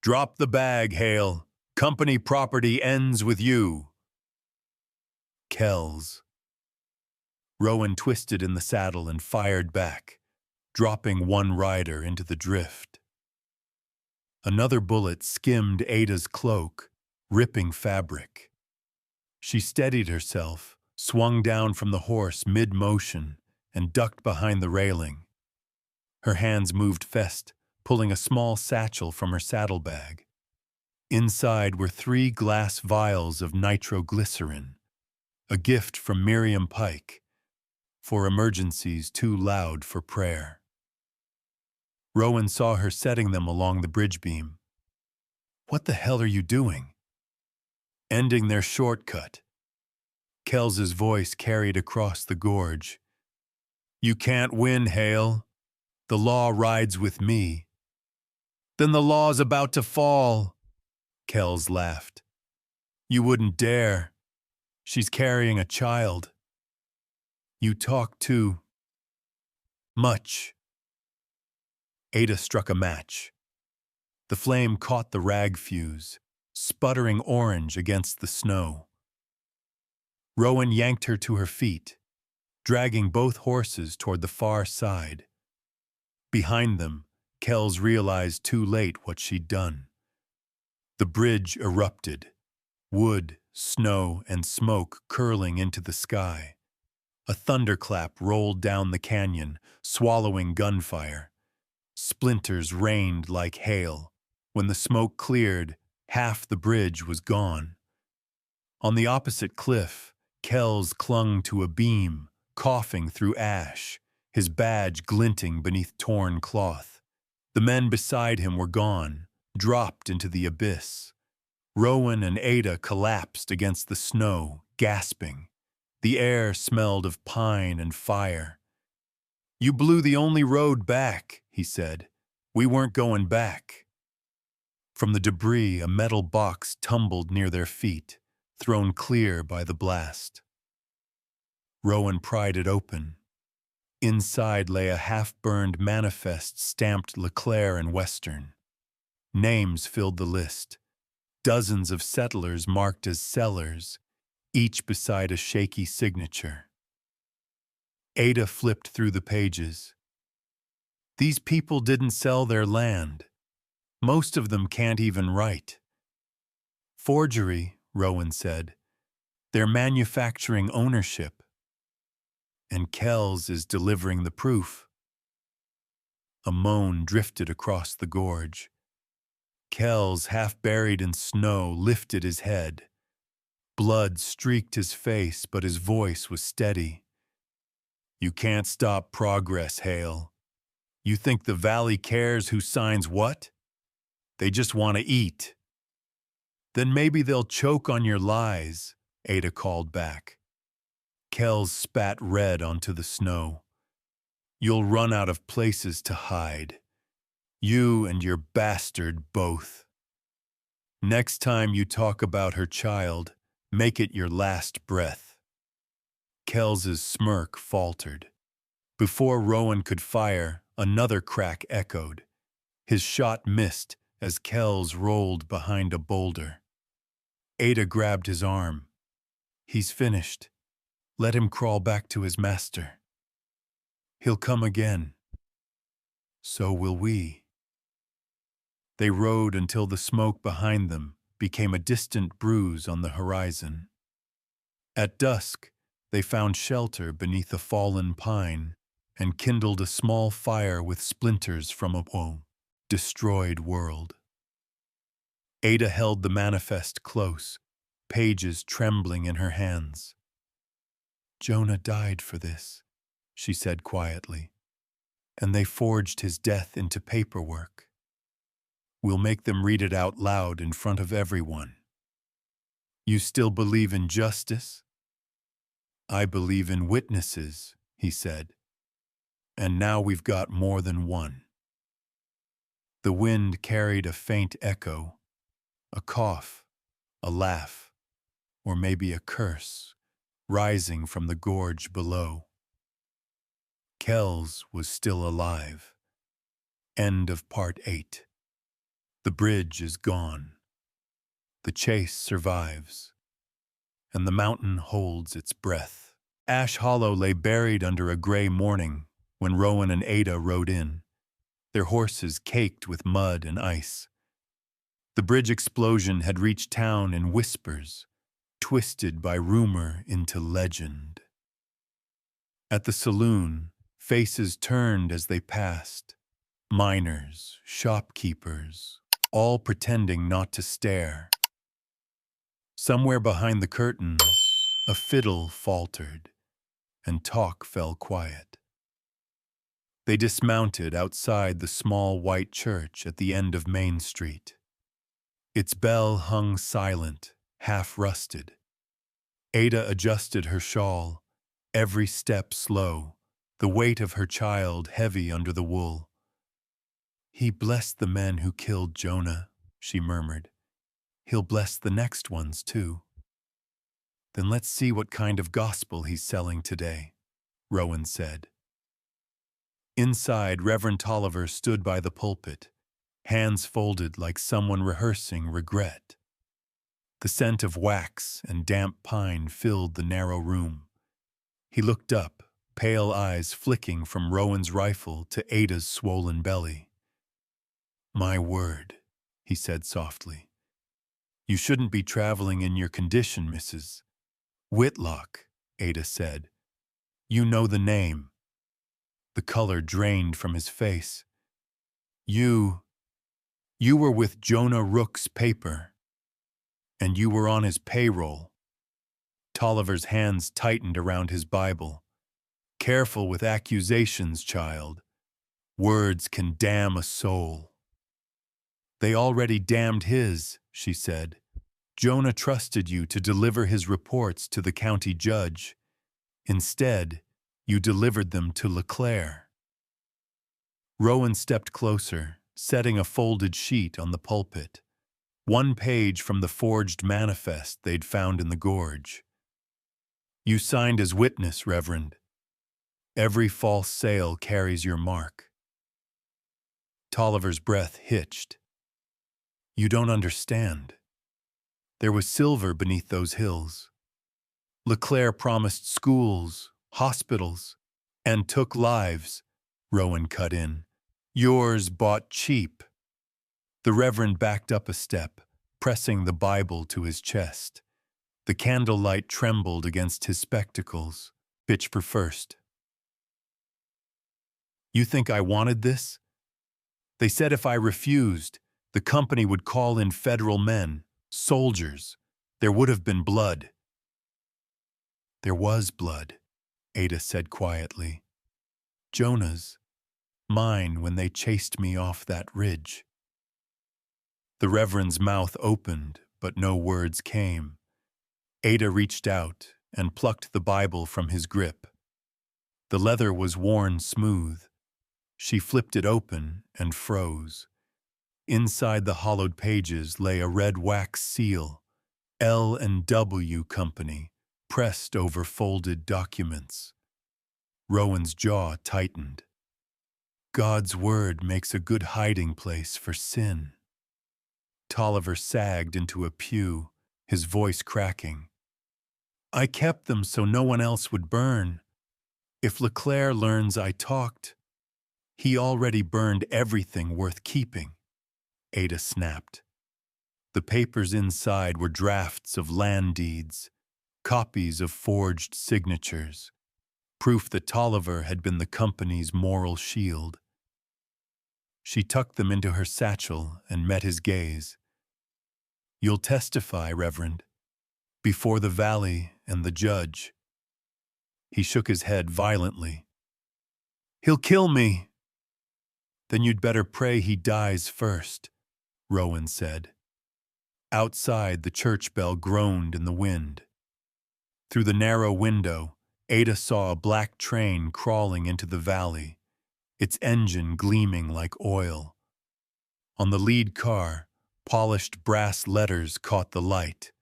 "Drop the bag, Hale. Company property ends with you." Kells. Rowan twisted in the saddle and fired back, dropping one rider into the drift. Another bullet skimmed Ada's cloak, ripping fabric. She steadied herself, swung down from the horse mid-motion, and ducked behind the railing. Her hands moved fast, pulling a small satchel from her saddlebag. Inside were 3 glass vials of nitroglycerin, a gift from Miriam Pike. for emergencies too loud for prayer. Rowan saw her setting them along the bridge beam. "What the hell are you doing?" "Ending their shortcut." Kells's voice carried across the gorge. "You can't win, Hale. The law rides with me." "Then the law's about to fall," Kells laughed. "You wouldn't dare. She's carrying a child." "You talk too much." Ada struck a match. The flame caught the rag fuse, sputtering orange against the snow. Rowan yanked her to her feet, dragging both horses toward the far side. Behind them, Kells realized too late what she'd done. The bridge erupted, wood, snow, and smoke curling into the sky. A thunderclap rolled down the canyon, swallowing gunfire. Splinters rained like hail. When the smoke cleared, half the bridge was gone. On the opposite cliff, Kells clung to a beam, coughing through ash, his badge glinting beneath torn cloth. The men beside him were gone, dropped into the abyss. Rowan and Ada collapsed against the snow, gasping. The air smelled of pine and fire. "You blew the only road back," he said. "We weren't going back." From the debris, a metal box tumbled near their feet, thrown clear by the blast. Rowan pried it open. Inside lay a half-burned manifest stamped LeClaire and Western. Names filled the list. Dozens of settlers marked as sellers, each beside a shaky signature. Ada flipped through the pages. "These people didn't sell their land. Most of them can't even write." "Forgery," Rowan said. "They're manufacturing ownership. And Kells is delivering the proof." A moan drifted across the gorge. Kells, half buried in snow, lifted his head. Blood streaked his face, but his voice was steady. "You can't stop progress, Hale. You think the Valley cares who signs what? They just want to eat." "Then maybe they'll choke on your lies," Ada called back. Kells spat red onto the snow. "You'll run out of places to hide. You and your bastard both. Next time you talk about her child, make it your last breath." Kells's smirk faltered. Before Rowan could fire, another crack echoed. His shot missed as Kells rolled behind a boulder. Ada grabbed his arm. "He's finished. Let him crawl back to his master. He'll come again. So will we." They rode until the smoke behind them became a distant bruise on the horizon. At dusk, they found shelter beneath a fallen pine and kindled a small fire with splinters from a destroyed world. Ada held the manifest close, pages trembling in her hands. "Jonah died for this," she said quietly, "and they forged his death into paperwork. We'll make them read it out loud in front of everyone." "You still believe in justice?" "I believe in witnesses," he said. "And now we've got more than one." The wind carried a faint echo, a cough, a laugh, or maybe a curse, rising from the gorge below. Kells was still alive. End of Part 8. The bridge is gone. The chase survives. And the mountain holds its breath. Ash Hollow lay buried under a gray morning when Rowan and Ada rode in, their horses caked with mud and ice. The bridge explosion had reached town in whispers, twisted by rumor into legend. At the saloon, faces turned as they passed. Miners, shopkeepers, all pretending not to stare. Somewhere behind the curtains, a fiddle faltered, and talk fell quiet. They dismounted outside the small white church at the end of Main Street. Its bell hung silent, half-rusted. Ada adjusted her shawl, every step slow, the weight of her child heavy under the wool. "He blessed the men who killed Jonah," she murmured. "He'll bless the next ones, too." "Then let's see what kind of gospel he's selling today," Rowan said. Inside, Reverend Tolliver stood by the pulpit, hands folded like someone rehearsing regret. The scent of wax and damp pine filled the narrow room. He looked up, pale eyes flicking from Rowan's rifle to Ada's swollen belly. "My word," he said softly. "You shouldn't be traveling in your condition, Mrs. Whitlock," Ada said. "You know the name." The color drained from his face. You were with Jonah Rook's paper, and you were on his payroll." Tolliver's hands tightened around his Bible. "Careful with accusations, child. Words can damn a soul." "They already damned his," she said. "Jonah trusted you to deliver his reports to the county judge. Instead, you delivered them to LeClaire." Rowan stepped closer, setting a folded sheet on the pulpit. One page from the forged manifest they'd found in the gorge. "You signed as witness, Reverend. Every false sale carries your mark." Tolliver's breath hitched. "You don't understand. There was silver beneath those hills. LeClaire promised schools, hospitals, and took lives," Rowan cut in. "Yours bought cheap." The Reverend backed up a step, pressing the Bible to his chest. The candlelight trembled against his spectacles, pitch first. "You think I wanted this? They said if I refused, the company would call in federal men, soldiers. There would have been blood." "There was blood," Ada said quietly. "Jonah's. Mine when they chased me off that ridge." The Reverend's mouth opened, but no words came. Ada reached out and plucked the Bible from his grip. The leather was worn smooth. She flipped it open and froze. Inside the hollowed pages lay a red wax seal, L&W Company, pressed over folded documents. Rowan's jaw tightened. God's word makes a good hiding place for sin. Tolliver sagged into a pew, his voice cracking. "I kept them so no one else would burn. If LeClaire learns I talked, he already burned everything worth keeping," Ada snapped. The papers inside were drafts of land deeds, copies of forged signatures, proof that Tolliver had been the company's moral shield. She tucked them into her satchel and met his gaze. "You'll testify, Reverend, before the valley and the judge." He shook his head violently. "He'll kill me." "Then you'd better pray he dies first," Rowan said. Outside, the church bell groaned in the wind. Through the narrow window, Ada saw a black train crawling into the valley, its engine gleaming like oil. On the lead car, polished brass letters caught the light.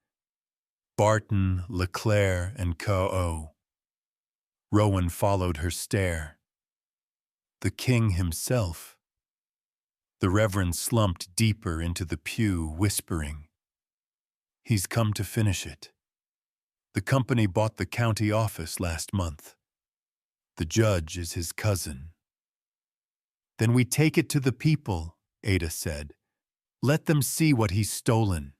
Barton, LeClaire, and Co. Rowan followed her stare. The king himself. The Reverend slumped deeper into the pew, whispering, "He's come to finish it. The company bought the county office last month. The judge is his cousin." "Then we take it to the people," Ada said. "Let them see what he's stolen."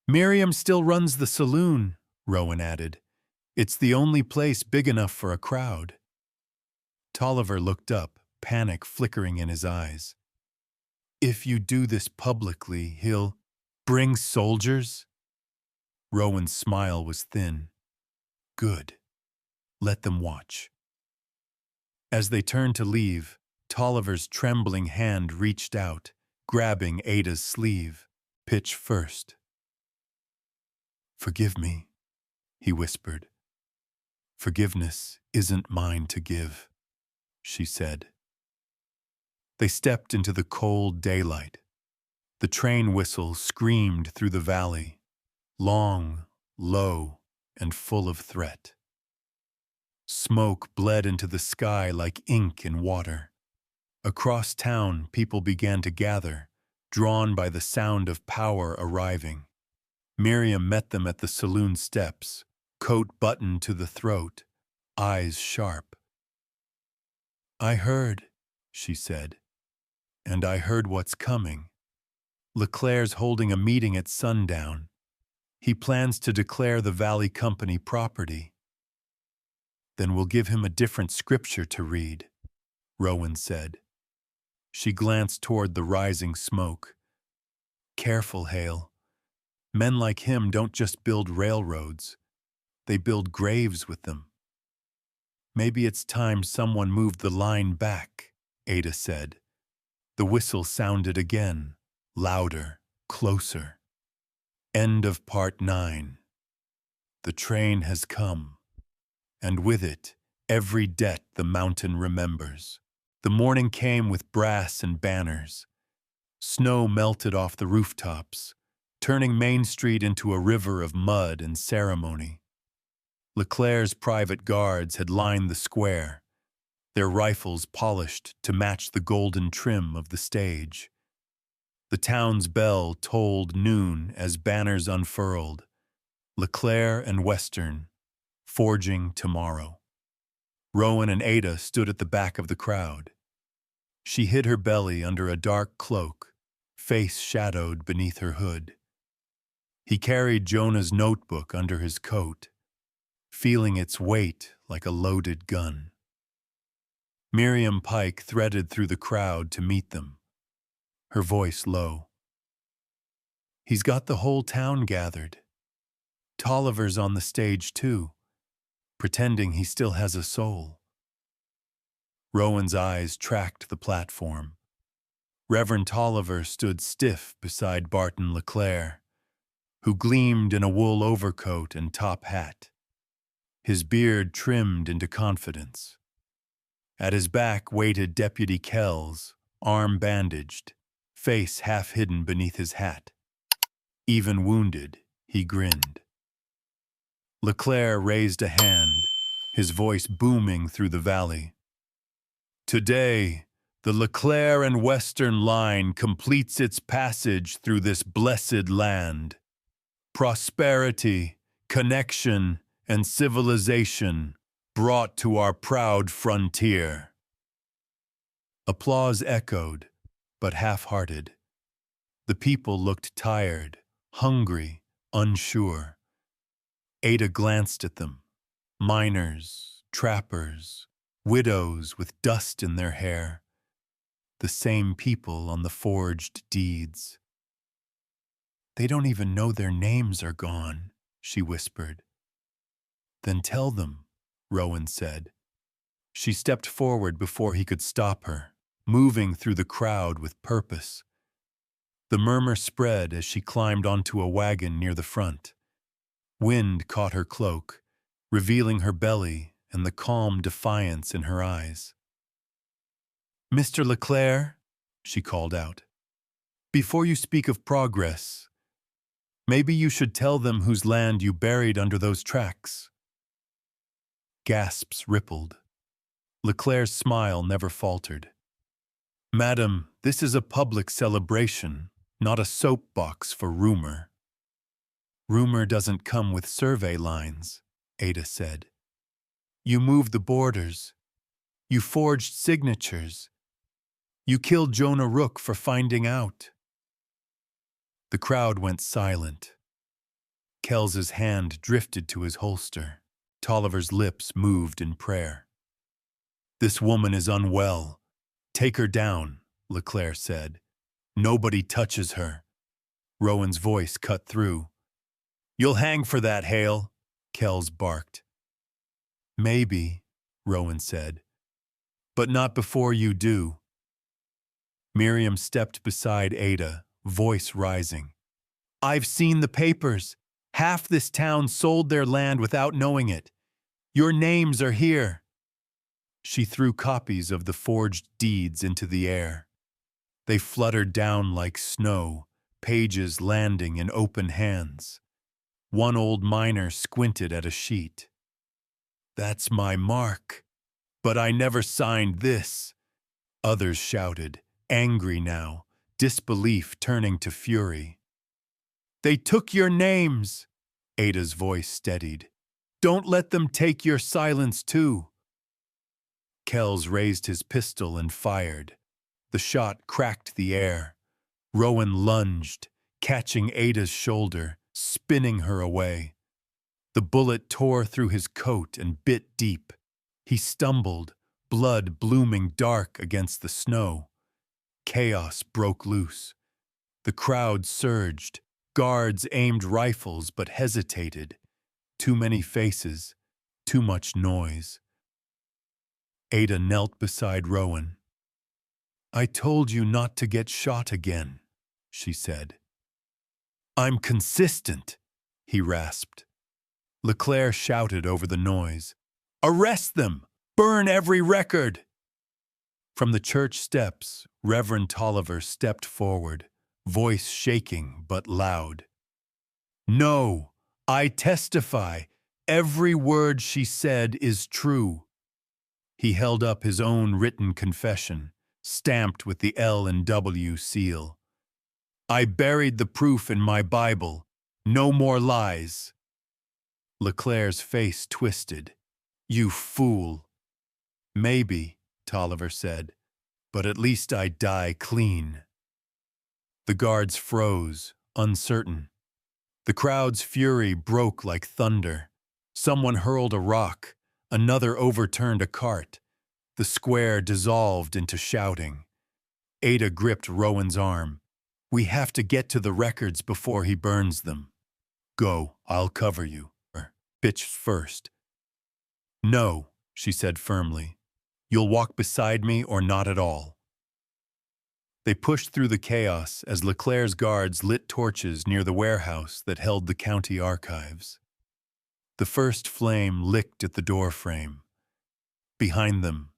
"Miriam still runs the saloon," Rowan added. "It's the only place big enough for a crowd." Tolliver looked up, panic flickering in his eyes. "If you do this publicly, he'll bring soldiers?" Rowan's smile was thin. "Good. Let them watch. As they turned to leave, Tolliver's trembling hand reached out, grabbing Ada's sleeve, pitch first. "Forgive me," he whispered. "Forgiveness isn't mine to give," she said. They stepped into the cold daylight. The train whistle screamed through the valley, long, low, and full of threat. Smoke bled into the sky like ink in water. Across town, people began to gather, drawn by the sound of power arriving. Miriam met them at the saloon steps, coat buttoned to the throat, eyes sharp. "I heard," she said, "and I heard what's coming. Leclerc's holding a meeting at sundown. He plans to declare the Valley Company property." "Then we'll give him a different scripture to read," Rowan said. She glanced toward the rising smoke. "Careful, Hale. Men like him don't just build railroads. They build graves with them." "Maybe it's time someone moved the line back," Ada said. The whistle sounded again, louder, closer. End of Part 9. The train has come, and with it, every debt the mountain remembers. The morning came with brass and banners. Snow melted off the rooftops, turning Main Street into a river of mud and ceremony. Leclerc's private guards had lined the square, their rifles polished to match the golden trim of the stage. The town's bell tolled noon as banners unfurled. Leclerc and Western, forging tomorrow. Rowan and Ada stood at the back of the crowd. She hid her belly under a dark cloak, face shadowed beneath her hood. He carried Jonah's notebook under his coat, feeling its weight like a loaded gun. Miriam Pike threaded through the crowd to meet them, her voice low. "He's got the whole town gathered. Tolliver's on the stage too, pretending he still has a soul." Rowan's eyes tracked the platform. Reverend Tolliver stood stiff beside Barton Leclerc, who gleamed in a wool overcoat and top hat, his beard trimmed into confidence. At his back waited Deputy Kells, arm bandaged, face half hidden beneath his hat. Even wounded, he grinned. Leclerc raised a hand, his voice booming through the valley. "Today, the Leclerc and Western line completes its passage through this blessed land. Prosperity, connection, and civilization brought to our proud frontier." Applause echoed, but half-hearted. The people looked tired, hungry, unsure. Ada glanced at them. Miners, trappers, widows with dust in their hair. The same people on the forged deeds. "They don't even know their names are gone," she whispered. "Then tell them," Rowan said. She stepped forward before he could stop her, moving through the crowd with purpose. The murmur spread as she climbed onto a wagon near the front. Wind caught her cloak, revealing her belly and the calm defiance in her eyes. "Mr. Leclerc," she called out, "before you speak of progress, maybe you should tell them whose land you buried under those tracks." Gasps rippled. Leclerc's smile never faltered. "Madam, this is a public celebration, not a soapbox for rumor." "Rumor doesn't come with survey lines," Ada said. "You moved the borders. You forged signatures. You killed Jonah Rook for finding out." The crowd went silent. Kells's hand drifted to his holster. Tolliver's lips moved in prayer. "This woman is unwell. Take her down," Leclerc said. "Nobody touches her." Rowan's voice cut through. "You'll hang for that, Hale," Kells barked. Maybe, Rowan said, but not before you do. Miriam stepped beside Ada, voice rising. I've seen the papers. Half this town sold their land without knowing it. Your names are here. She threw copies of the forged deeds into the air. They fluttered down like snow, pages landing in open hands. One old miner squinted at a sheet. That's my mark. But I never signed this. Others shouted, angry now, disbelief turning to fury. They took your names. Ada's voice steadied. Don't let them take your silence too. Kells raised his pistol and fired. The shot cracked the air. Rowan lunged, catching Ada's shoulder, spinning her away. The bullet tore through his coat and bit deep. He stumbled, blood blooming dark against the snow. Chaos broke loose. The crowd surged. Guards aimed rifles but hesitated. Too many faces, too much noise. Ada knelt beside Rowan. I told you not to get shot again, she said. I'm consistent, he rasped. Leclerc shouted over the noise. Arrest them! Burn every record! From the church steps, Reverend Tolliver stepped forward, voice shaking but loud. No, I testify, every word she said is true. He held up his own written confession, stamped with the L&W seal. I buried the proof in my Bible. No more lies. Leclerc's face twisted. You fool. Maybe, Tolliver said, but at least I die clean. The guards froze, uncertain. The crowd's fury broke like thunder. Someone hurled a rock. Another overturned a cart. The square dissolved into shouting. Ada gripped Rowan's arm. We have to get to the records before he burns them. Go, I'll cover you. Bitch first. No, she said firmly. You'll walk beside me or not at all. They pushed through the chaos as Leclerc's guards lit torches near the warehouse that held the county archives. The first flame licked at the doorframe. Behind them,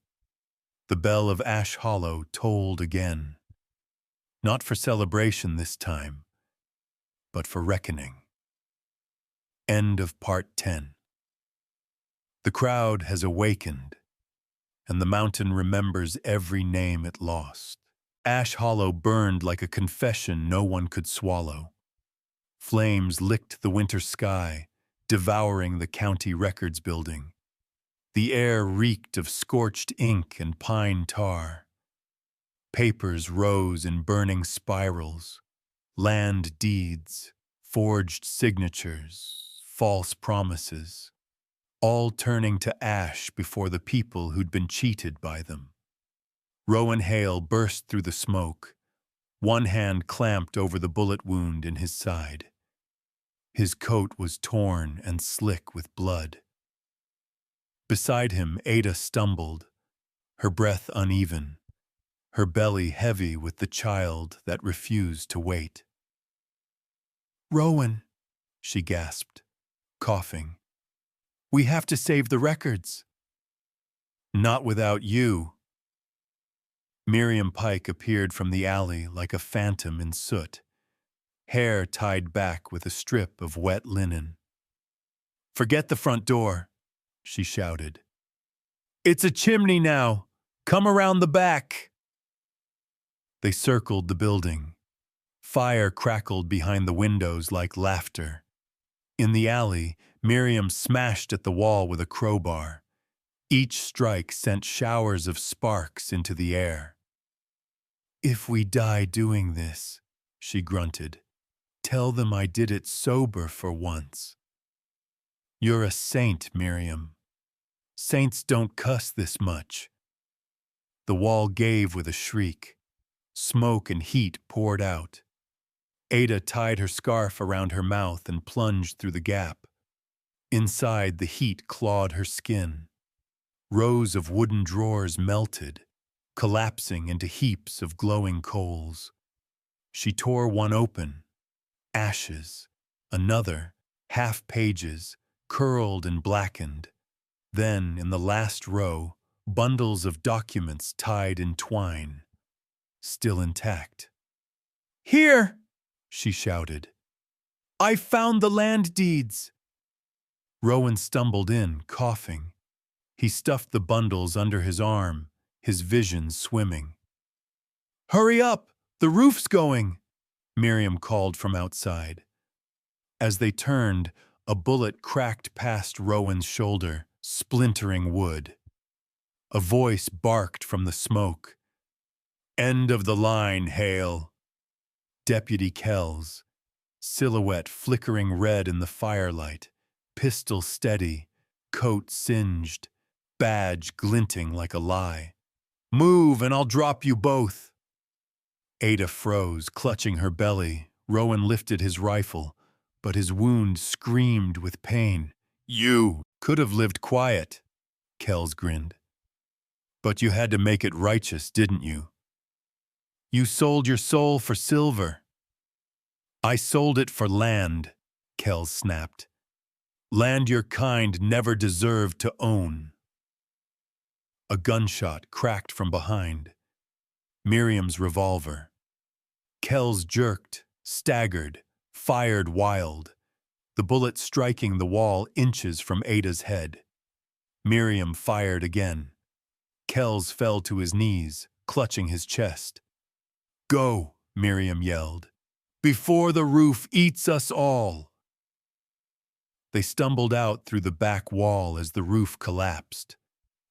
the bell of Ash Hollow tolled again. Not for celebration this time, but for reckoning. End of Part 10. The crowd has awakened, and the mountain remembers every name it lost. Ash Hollow burned like a confession no one could swallow. Flames licked the winter sky, devouring the county records building. The air reeked of scorched ink and pine tar. Papers rose in burning spirals, land deeds, forged signatures, false promises, all turning to ash before the people who'd been cheated by them. Rowan Hale burst through the smoke, one hand clamped over the bullet wound in his side. His coat was torn and slick with blood. Beside him, Ada stumbled, her breath uneven, her belly heavy with the child that refused to wait. Rowan, she gasped, coughing. We have to save the records. Not without you. Miriam Pike appeared from the alley like a phantom in soot, hair tied back with a strip of wet linen. Forget the front door, she shouted. It's a chimney now. Come around the back. They circled the building. Fire crackled behind the windows like laughter. In the alley, Miriam smashed at the wall with a crowbar. Each strike sent showers of sparks into the air. If we die doing this, she grunted, tell them I did it sober for once. You're a saint, Miriam. Saints don't cuss this much. The wall gave with a shriek. Smoke and heat poured out. Ada tied her scarf around her mouth and plunged through the gap. Inside, the heat clawed her skin. Rows of wooden drawers melted, collapsing into heaps of glowing coals. She tore one open. Ashes. Another. Half pages, curled and blackened. Then, in the last row, bundles of documents tied in twine, still intact. "Here!" she shouted. "I found the land deeds!" Rowan stumbled in, coughing. He stuffed the bundles under his arm, his vision swimming. "Hurry up! The roof's going!" Miriam called from outside. As they turned, a bullet cracked past Rowan's shoulder, splintering wood. A voice barked from the smoke. "End of the line, Hale." Deputy Kells, silhouette flickering red in the firelight, pistol steady, coat singed, badge glinting like a lie. "Move and I'll drop you both." Ada froze, clutching her belly. Rowan lifted his rifle, but his wound screamed with pain. "You could have lived quiet," Kells grinned. "But you had to make it righteous, didn't you? You sold your soul for silver." "I sold it for land," Kells snapped. "Land your kind never deserved to own." A gunshot cracked from behind. Miriam's revolver. Kells jerked, staggered, fired wild, the bullet striking the wall inches from Ada's head. Miriam fired again. Kells fell to his knees, clutching his chest. "Go," Miriam yelled, "before the roof eats us all." They stumbled out through the back wall as the roof collapsed.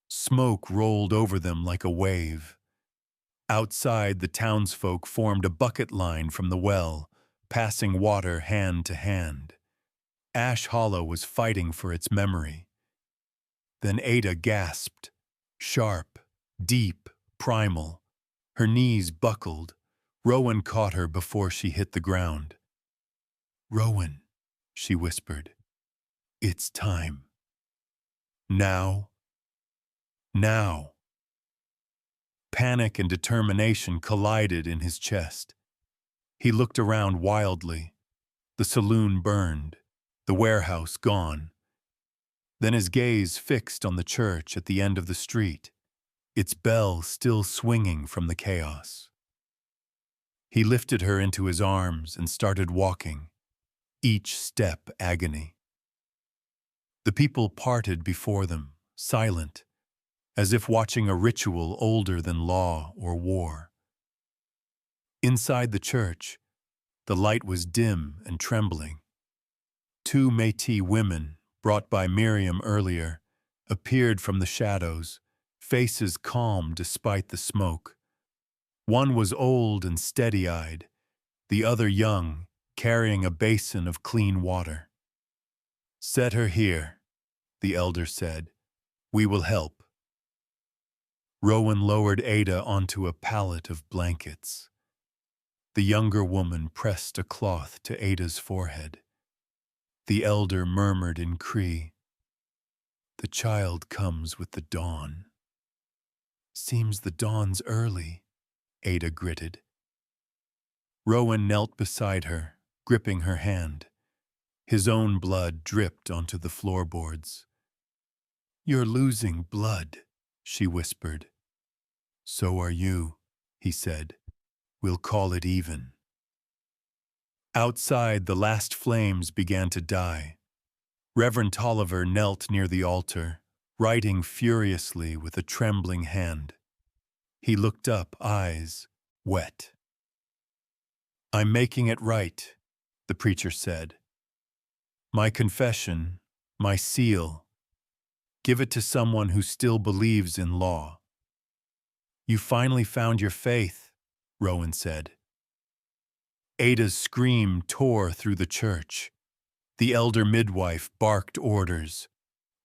Smoke rolled over them like a wave. Outside, the townsfolk formed a bucket line from the well, passing water hand to hand. Ash Hollow was fighting for its memory. Then Ada gasped, sharp, deep, primal. Her knees buckled. Rowan caught her before she hit the ground. "Rowan," she whispered, "it's time. Now. Now." Panic and determination collided in his chest. He looked around wildly. The saloon burned, the warehouse gone. Then his gaze fixed on the church at the end of the street, its bell still swinging from the chaos. He lifted her into his arms and started walking, each step agony. The people parted before them, silent, as if watching a ritual older than law or war. Inside the church, the light was dim and trembling. Two Métis women, brought by Miriam earlier, appeared from the shadows, faces calm despite the smoke. One was old and steady-eyed, the other young, carrying a basin of clean water. "Set her here," the elder said. "We will help." Rowan lowered Ada onto a pallet of blankets. The younger woman pressed a cloth to Ada's forehead. The elder murmured in Cree, "The child comes with the dawn." "Seems the dawn's early," Ada gritted. Rowan knelt beside her, gripping her hand. His own blood dripped onto the floorboards. "You're losing blood," she whispered. "So are you," he said. "We'll call it even." Outside, the last flames began to die. Reverend Tolliver knelt near the altar, writing furiously with a trembling hand. He looked up, eyes wet. "I'm making it right," the preacher said. "My confession, my seal. Give it to someone who still believes in law." "You finally found your faith," Rowan said. Ada's scream tore through the church. The elder midwife barked orders.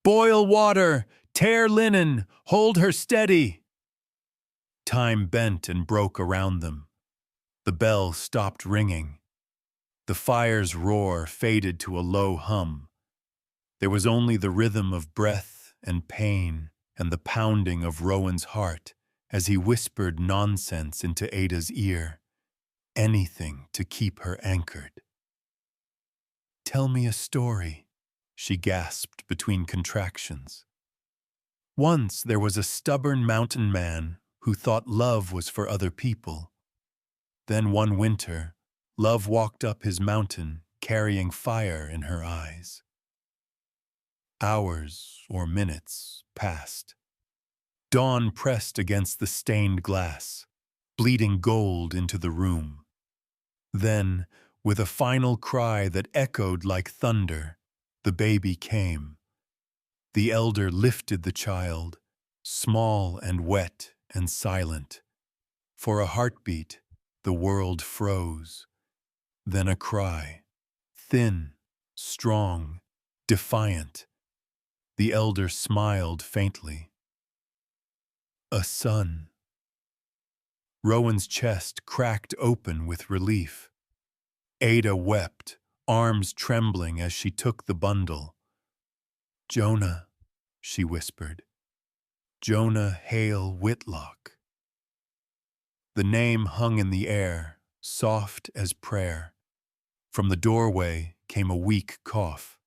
"Boil water! Tear linen! Hold her steady!" Time bent and broke around them. The bell stopped ringing. The fire's roar faded to a low hum. There was only the rhythm of breath and pain and the pounding of Rowan's heart as he whispered nonsense into Ada's ear, anything to keep her anchored. "Tell me a story," she gasped between contractions. "Once there was a stubborn mountain man who thought love was for other people. Then one winter, love walked up his mountain carrying fire in her eyes. Hours or minutes passed. Dawn pressed against the stained glass, bleeding gold into the room. Then, with a final cry that echoed like thunder, the baby came. The elder lifted the child, small and wet and silent. For a heartbeat, the world froze. Then a cry, thin, strong, defiant. The elder smiled faintly. A son. Rowan's chest cracked open with relief. Ada wept, arms trembling as she took the bundle. "Jonah," she whispered. "Jonah Hale Whitlock." The name hung in the air, soft as prayer. From the doorway came a weak cough.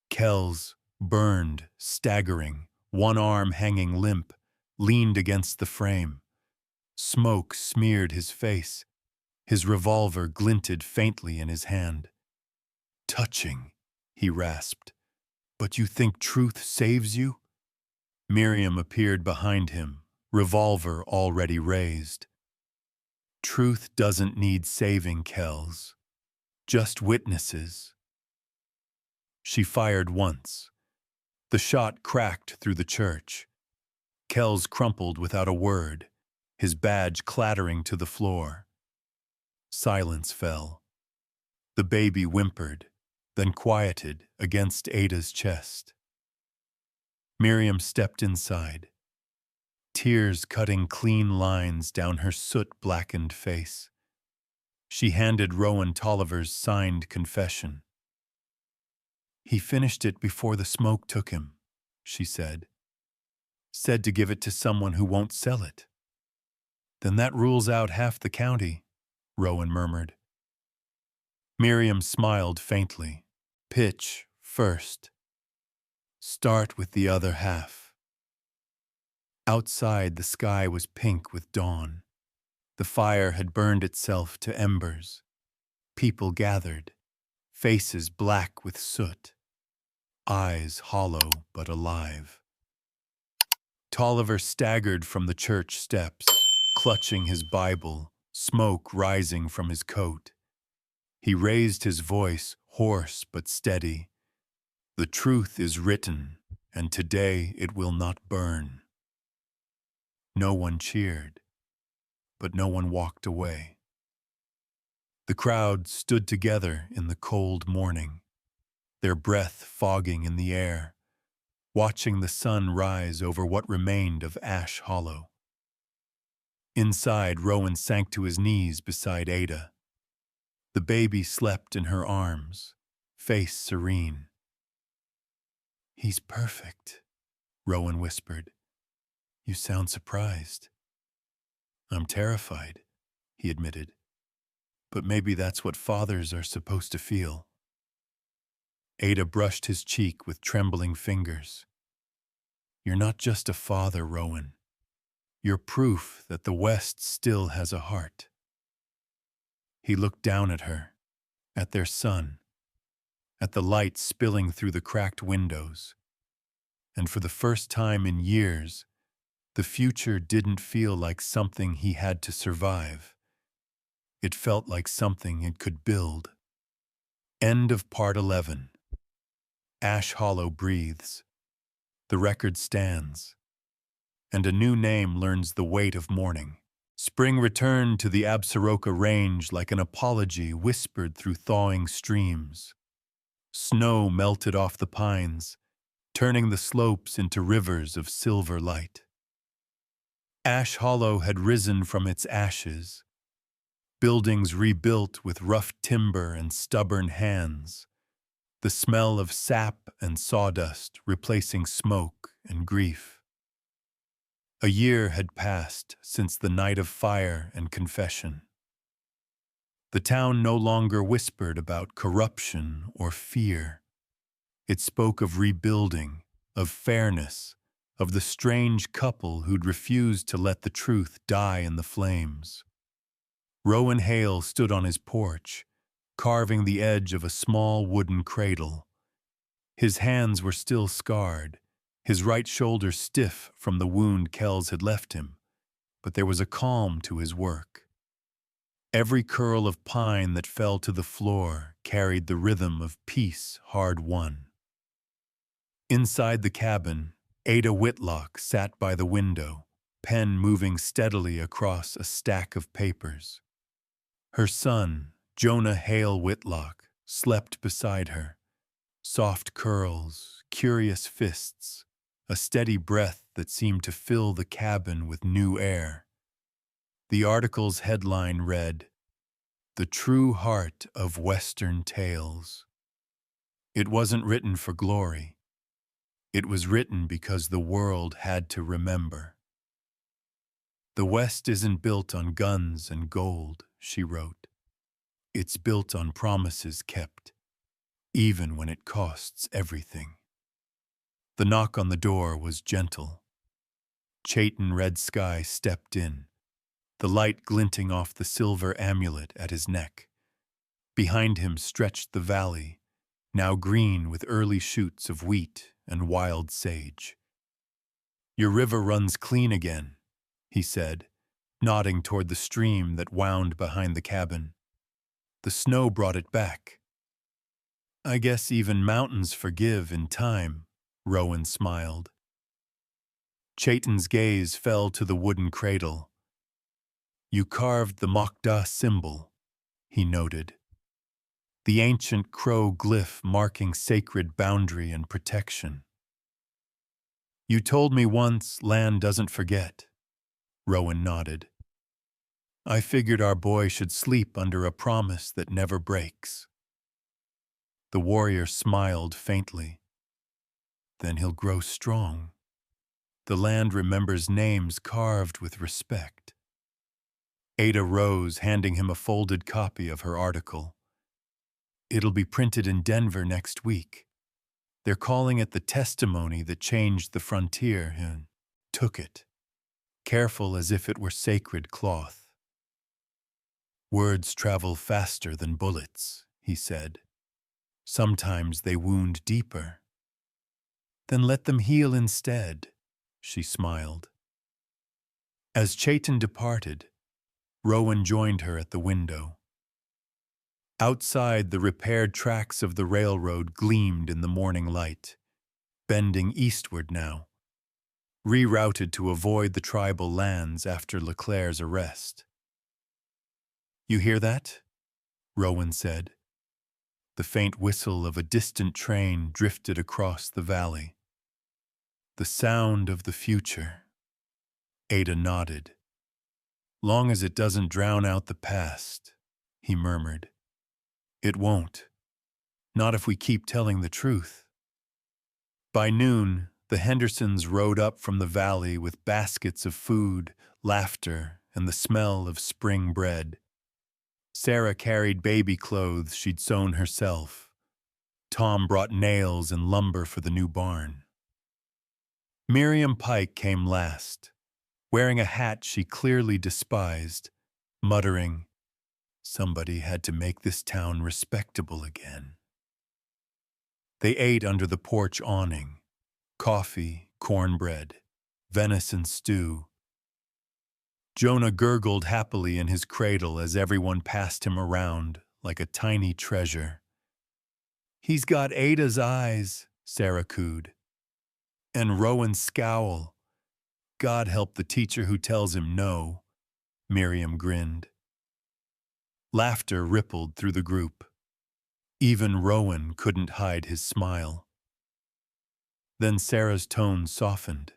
Kells, burned, staggering, one arm hanging limp, leaned against the frame. Smoke smeared his face. His revolver glinted faintly in his hand. "Touching," he rasped. "But you think truth saves you?" Miriam appeared behind him, revolver already raised. "Truth doesn't need saving, Kells. Just witnesses." She fired once. The shot cracked through the church. Kells crumpled without a word, his badge clattering to the floor. Silence fell. The baby whimpered, then quieted against Ada's chest. Miriam stepped inside, tears cutting clean lines down her soot-blackened face. She handed Rowan Tolliver's signed confession. "He finished it before the smoke took him," she said. "Said to give it to someone who won't sell it." "Then that rules out half the county," Rowan murmured. Miriam smiled faintly. "Pitch first. Start with the other half." Outside, the sky was pink with dawn. The fire had burned itself to embers. People gathered, faces black with soot, eyes hollow but alive. Tolliver staggered from the church steps, clutching his Bible, smoke rising from his coat. He raised his voice, hoarse but steady. "The truth is written, and today it will not burn." No one cheered, but no one walked away. The crowd stood together in the cold morning, their breath fogging in the air, watching the sun rise over what remained of Ash Hollow. Inside, Rowan sank to his knees beside Ada. The baby slept in her arms, face serene. "He's perfect," Rowan whispered. "You sound surprised." "I'm terrified," he admitted. "But maybe that's what fathers are supposed to feel." Ada brushed his cheek with trembling fingers. "You're not just a father, Rowan. You're proof that the West still has a heart." He looked down at her, at their son, at the light spilling through the cracked windows. And for the first time in years, the future didn't feel like something he had to survive. It felt like something it could build. End of Part 11. Ash Hollow breathes. The record stands. And a new name learns the weight of mourning. Spring returned to the Absaroka Range like an apology whispered through thawing streams. Snow melted off the pines, turning the slopes into rivers of silver light. Ash Hollow had risen from its ashes, buildings rebuilt with rough timber and stubborn hands, the smell of sap and sawdust replacing smoke and grief. A year had passed since the night of fire and confession. The town no longer whispered about corruption or fear. It spoke of rebuilding, of fairness, of the strange couple who'd refused to let the truth die in the flames. Rowan Hale stood on his porch, carving the edge of a small wooden cradle. His hands were still scarred, his right shoulder stiff from the wound Kells had left him, but there was a calm to his work. Every curl of pine that fell to the floor carried the rhythm of peace hard won. Inside the cabin, Ada Whitlock sat by the window, pen moving steadily across a stack of papers. Her son, Jonah Hale Whitlock, slept beside her. Soft curls, curious fists, a steady breath that seemed to fill the cabin with new air. The article's headline read, "The True Heart of Western Tales." It wasn't written for glory. It was written because the world had to remember. "The West isn't built on guns and gold," she wrote. "It's built on promises kept, even when it costs everything." The knock on the door was gentle. Chayton Red Sky stepped in, the light glinting off the silver amulet at his neck. Behind him stretched the valley, now green with early shoots of wheat and wild sage. "Your river runs clean again," he said, nodding toward the stream that wound behind the cabin. "The snow brought it back." "I guess even mountains forgive in time," Rowan smiled. Chayton's gaze fell to the wooden cradle. "You carved the Mokda symbol," he noted. The ancient crow glyph marking sacred boundary and protection. "You told me once land doesn't forget," Rowan nodded. "I figured our boy should sleep under a promise that never breaks." The warrior smiled faintly. "Then he'll grow strong. The land remembers names carved with respect." Ada rose, handing him a folded copy of her article. "It'll be printed in Denver next week. They're calling it the testimony that changed the frontier and took it, careful as if it were sacred cloth." "Words travel faster than bullets," he said. "Sometimes they wound deeper." "Then let them heal instead," she smiled. As Chayton departed, Rowan joined her at the window. Outside, the repaired tracks of the railroad gleamed in the morning light, bending eastward now, rerouted to avoid the tribal lands after Leclerc's arrest. "You hear that?" Rowan said. The faint whistle of a distant train drifted across the valley. "The sound of the future." Ada nodded. "Long as it doesn't drown out the past," he murmured. "It won't. Not if we keep telling the truth." By noon, the Hendersons rode up from the valley with baskets of food, laughter, and the smell of spring bread. Sarah carried baby clothes she'd sewn herself. Tom brought nails and lumber for the new barn. Miriam Pike came last, wearing a hat she clearly despised, muttering, "Somebody had to make this town respectable again." They ate under the porch awning, coffee, cornbread, venison stew. Jonah gurgled happily in his cradle as everyone passed him around like a tiny treasure. "He's got Ada's eyes," Sarah cooed. "And Rowan's scowl. God help the teacher who tells him no," Miriam grinned. Laughter rippled through the group. Even Rowan couldn't hide his smile. Then Sarah's tone softened.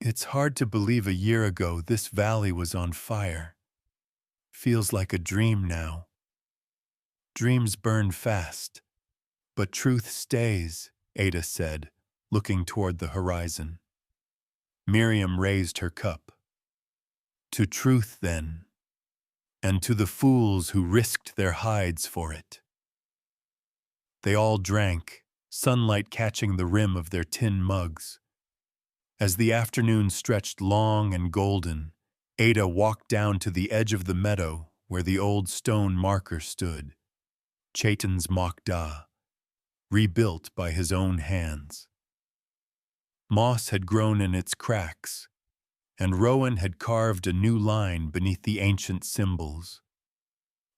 "It's hard to believe a year ago this valley was on fire. Feels like a dream now. Dreams burn fast, But truth stays, Ada said, looking toward the horizon. Miriam raised her cup. To truth, then, and to the fools who risked their hides for it. They all drank, sunlight catching the rim of their tin mugs. As the afternoon stretched long and golden, Ada walked down to the edge of the meadow where the old stone marker stood, Chaitan's Mokda, rebuilt by his own hands. Moss had grown in its cracks, and Rowan had carved a new line beneath the ancient symbols.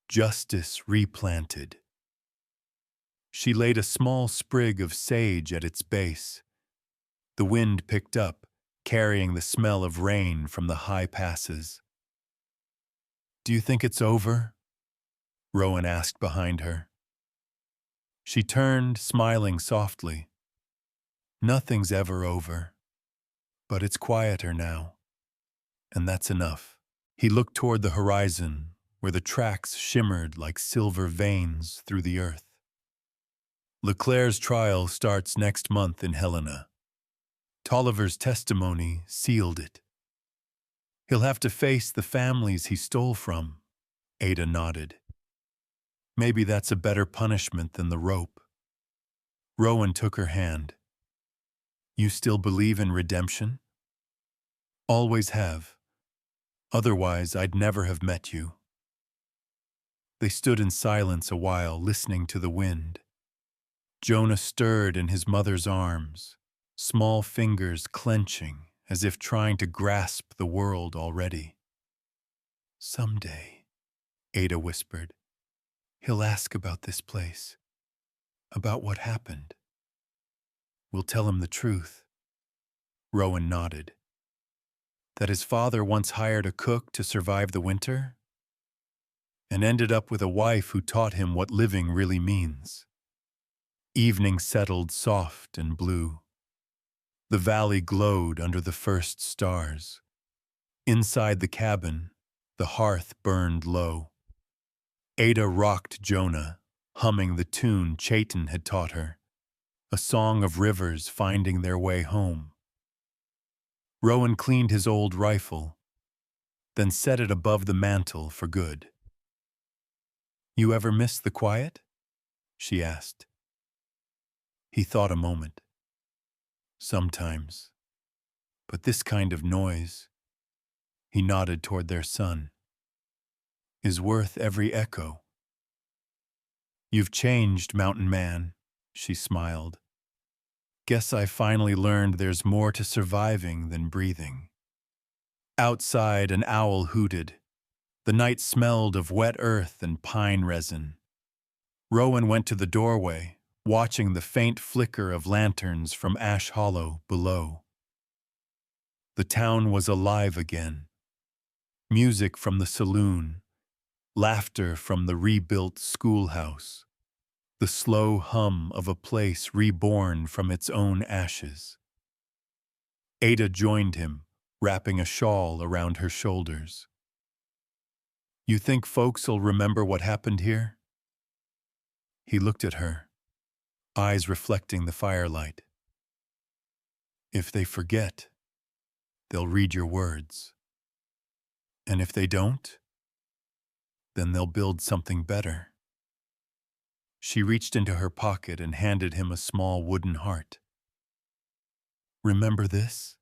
Justice replanted. She laid a small sprig of sage at its base. The wind picked up, carrying the smell of rain from the high passes. "Do you think it's over?" Rowan asked behind her. She turned, smiling softly. "Nothing's ever over, but it's quieter now, and that's enough." He looked toward the horizon, where the tracks shimmered like silver veins through the earth. Leclerc's trial starts next month in Helena. Tolliver's testimony sealed it. He'll have to face the families he stole from, Ada nodded. Maybe that's a better punishment than the rope. Rowan took her hand. You still believe in redemption? Always have. Otherwise, I'd never have met you. They stood in silence a while, listening to the wind. Jonah stirred in his mother's arms, small fingers clenching as if trying to grasp the world already. Someday, Ada whispered, he'll ask about this place, about what happened. We'll tell him the truth. Rowan nodded. That his father once hired a cook to survive the winter and ended up with a wife who taught him what living really means. Evening settled soft and blue. The valley glowed under the first stars. Inside the cabin, the hearth burned low. Ada rocked Jonah, humming the tune Chaitan had taught her, a song of rivers finding their way home. Rowan cleaned his old rifle, then set it above the mantel for good. You ever miss the quiet? She asked. He thought a moment. Sometimes. But this kind of noise, he nodded toward their son, is worth every echo. You've changed, mountain man, she smiled. Guess I finally learned there's more to surviving than breathing. Outside, an owl hooted. The night smelled of wet earth and pine resin. Rowan went to the doorway, watching the faint flicker of lanterns from Ash Hollow below. The town was alive again. Music from the saloon, laughter from the rebuilt schoolhouse, the slow hum of a place reborn from its own ashes. Ada joined him, wrapping a shawl around her shoulders. You think folks'll remember what happened here? He looked at her, eyes reflecting the firelight. If they forget, they'll read your words. And if they don't, then they'll build something better. She reached into her pocket and handed him a small wooden heart. Remember this?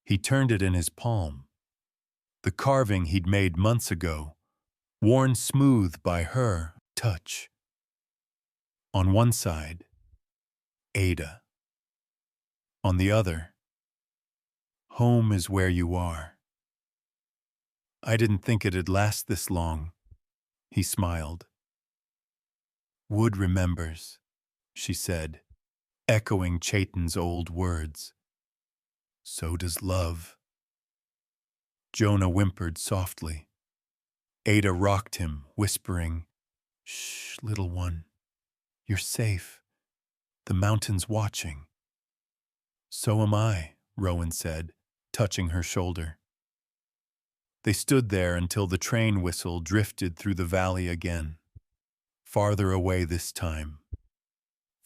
He turned it in his palm. The carving he'd made months ago, worn smooth by her touch. On one side, Ada. On the other, home is where you are. I didn't think it'd last this long, he smiled. Wood remembers, she said, echoing Chaitan's old words. So does love. Jonah whimpered softly. Ada rocked him, whispering, Shh, little one. You're safe. The mountain's watching. So am I, Rowan said, touching her shoulder. They stood there until the train whistle drifted through the valley again, farther away this time.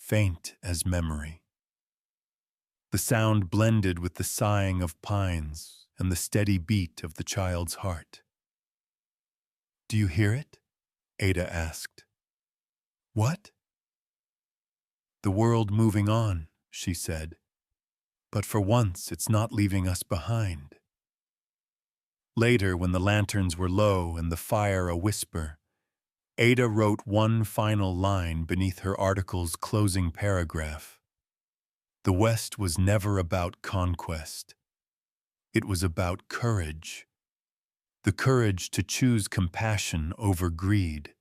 faint as memory. The sound blended with the sighing of pines and the steady beat of the child's heart. "Do you hear it?" Ada asked. "What?" "The world moving on," she said. "But for once it's not leaving us behind." Later, when the lanterns were low and the fire a whisper, Ada wrote one final line beneath her article's closing paragraph. The West was never about conquest. It was about courage. The courage to choose compassion over greed,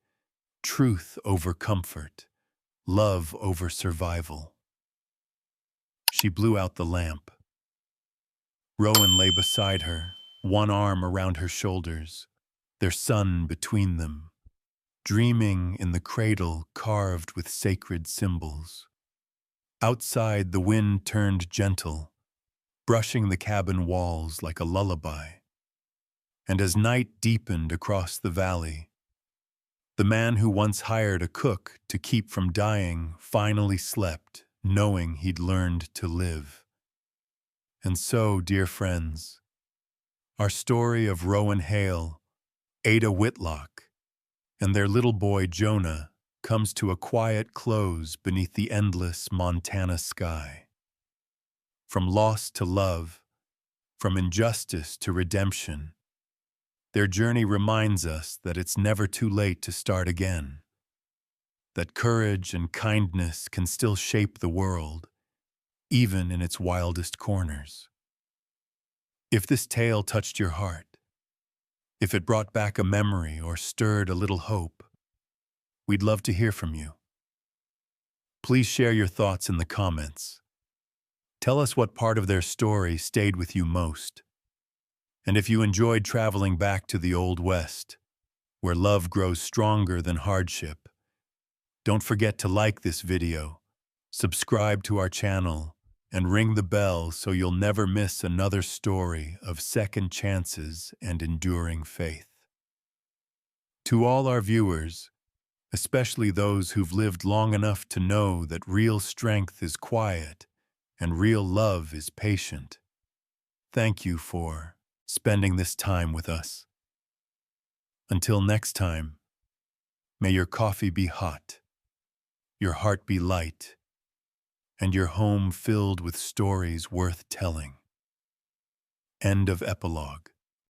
truth over comfort, love over survival. She blew out the lamp. Rowan lay beside her, one arm around her shoulders, their son between them, dreaming in the cradle carved with sacred symbols. Outside, the wind turned gentle, brushing the cabin walls like a lullaby. And as night deepened across the valley, the man who once hired a cook to keep from dying finally slept, knowing he'd learned to live. And so, dear friends, our story of Rowan Hale, Ada Whitlock, and their little boy Jonah comes to a quiet close beneath the endless Montana sky. From loss to love, from injustice to redemption, their journey reminds us that it's never too late to start again, that courage and kindness can still shape the world, even in its wildest corners. If this tale touched your heart, if it brought back a memory or stirred a little hope, we'd love to hear from you. Please share your thoughts in the comments. Tell us what part of their story stayed with you most. And if you enjoyed traveling back to the Old West, where love grows stronger than hardship, don't forget to like this video, subscribe to our channel, and ring the bell so you'll never miss another story of second chances and enduring faith. To all our viewers, especially those who've lived long enough to know that real strength is quiet and real love is patient, thank you for spending this time with us. Until next time, may your coffee be hot, your heart be light, and your home filled with stories worth telling. End of epilogue.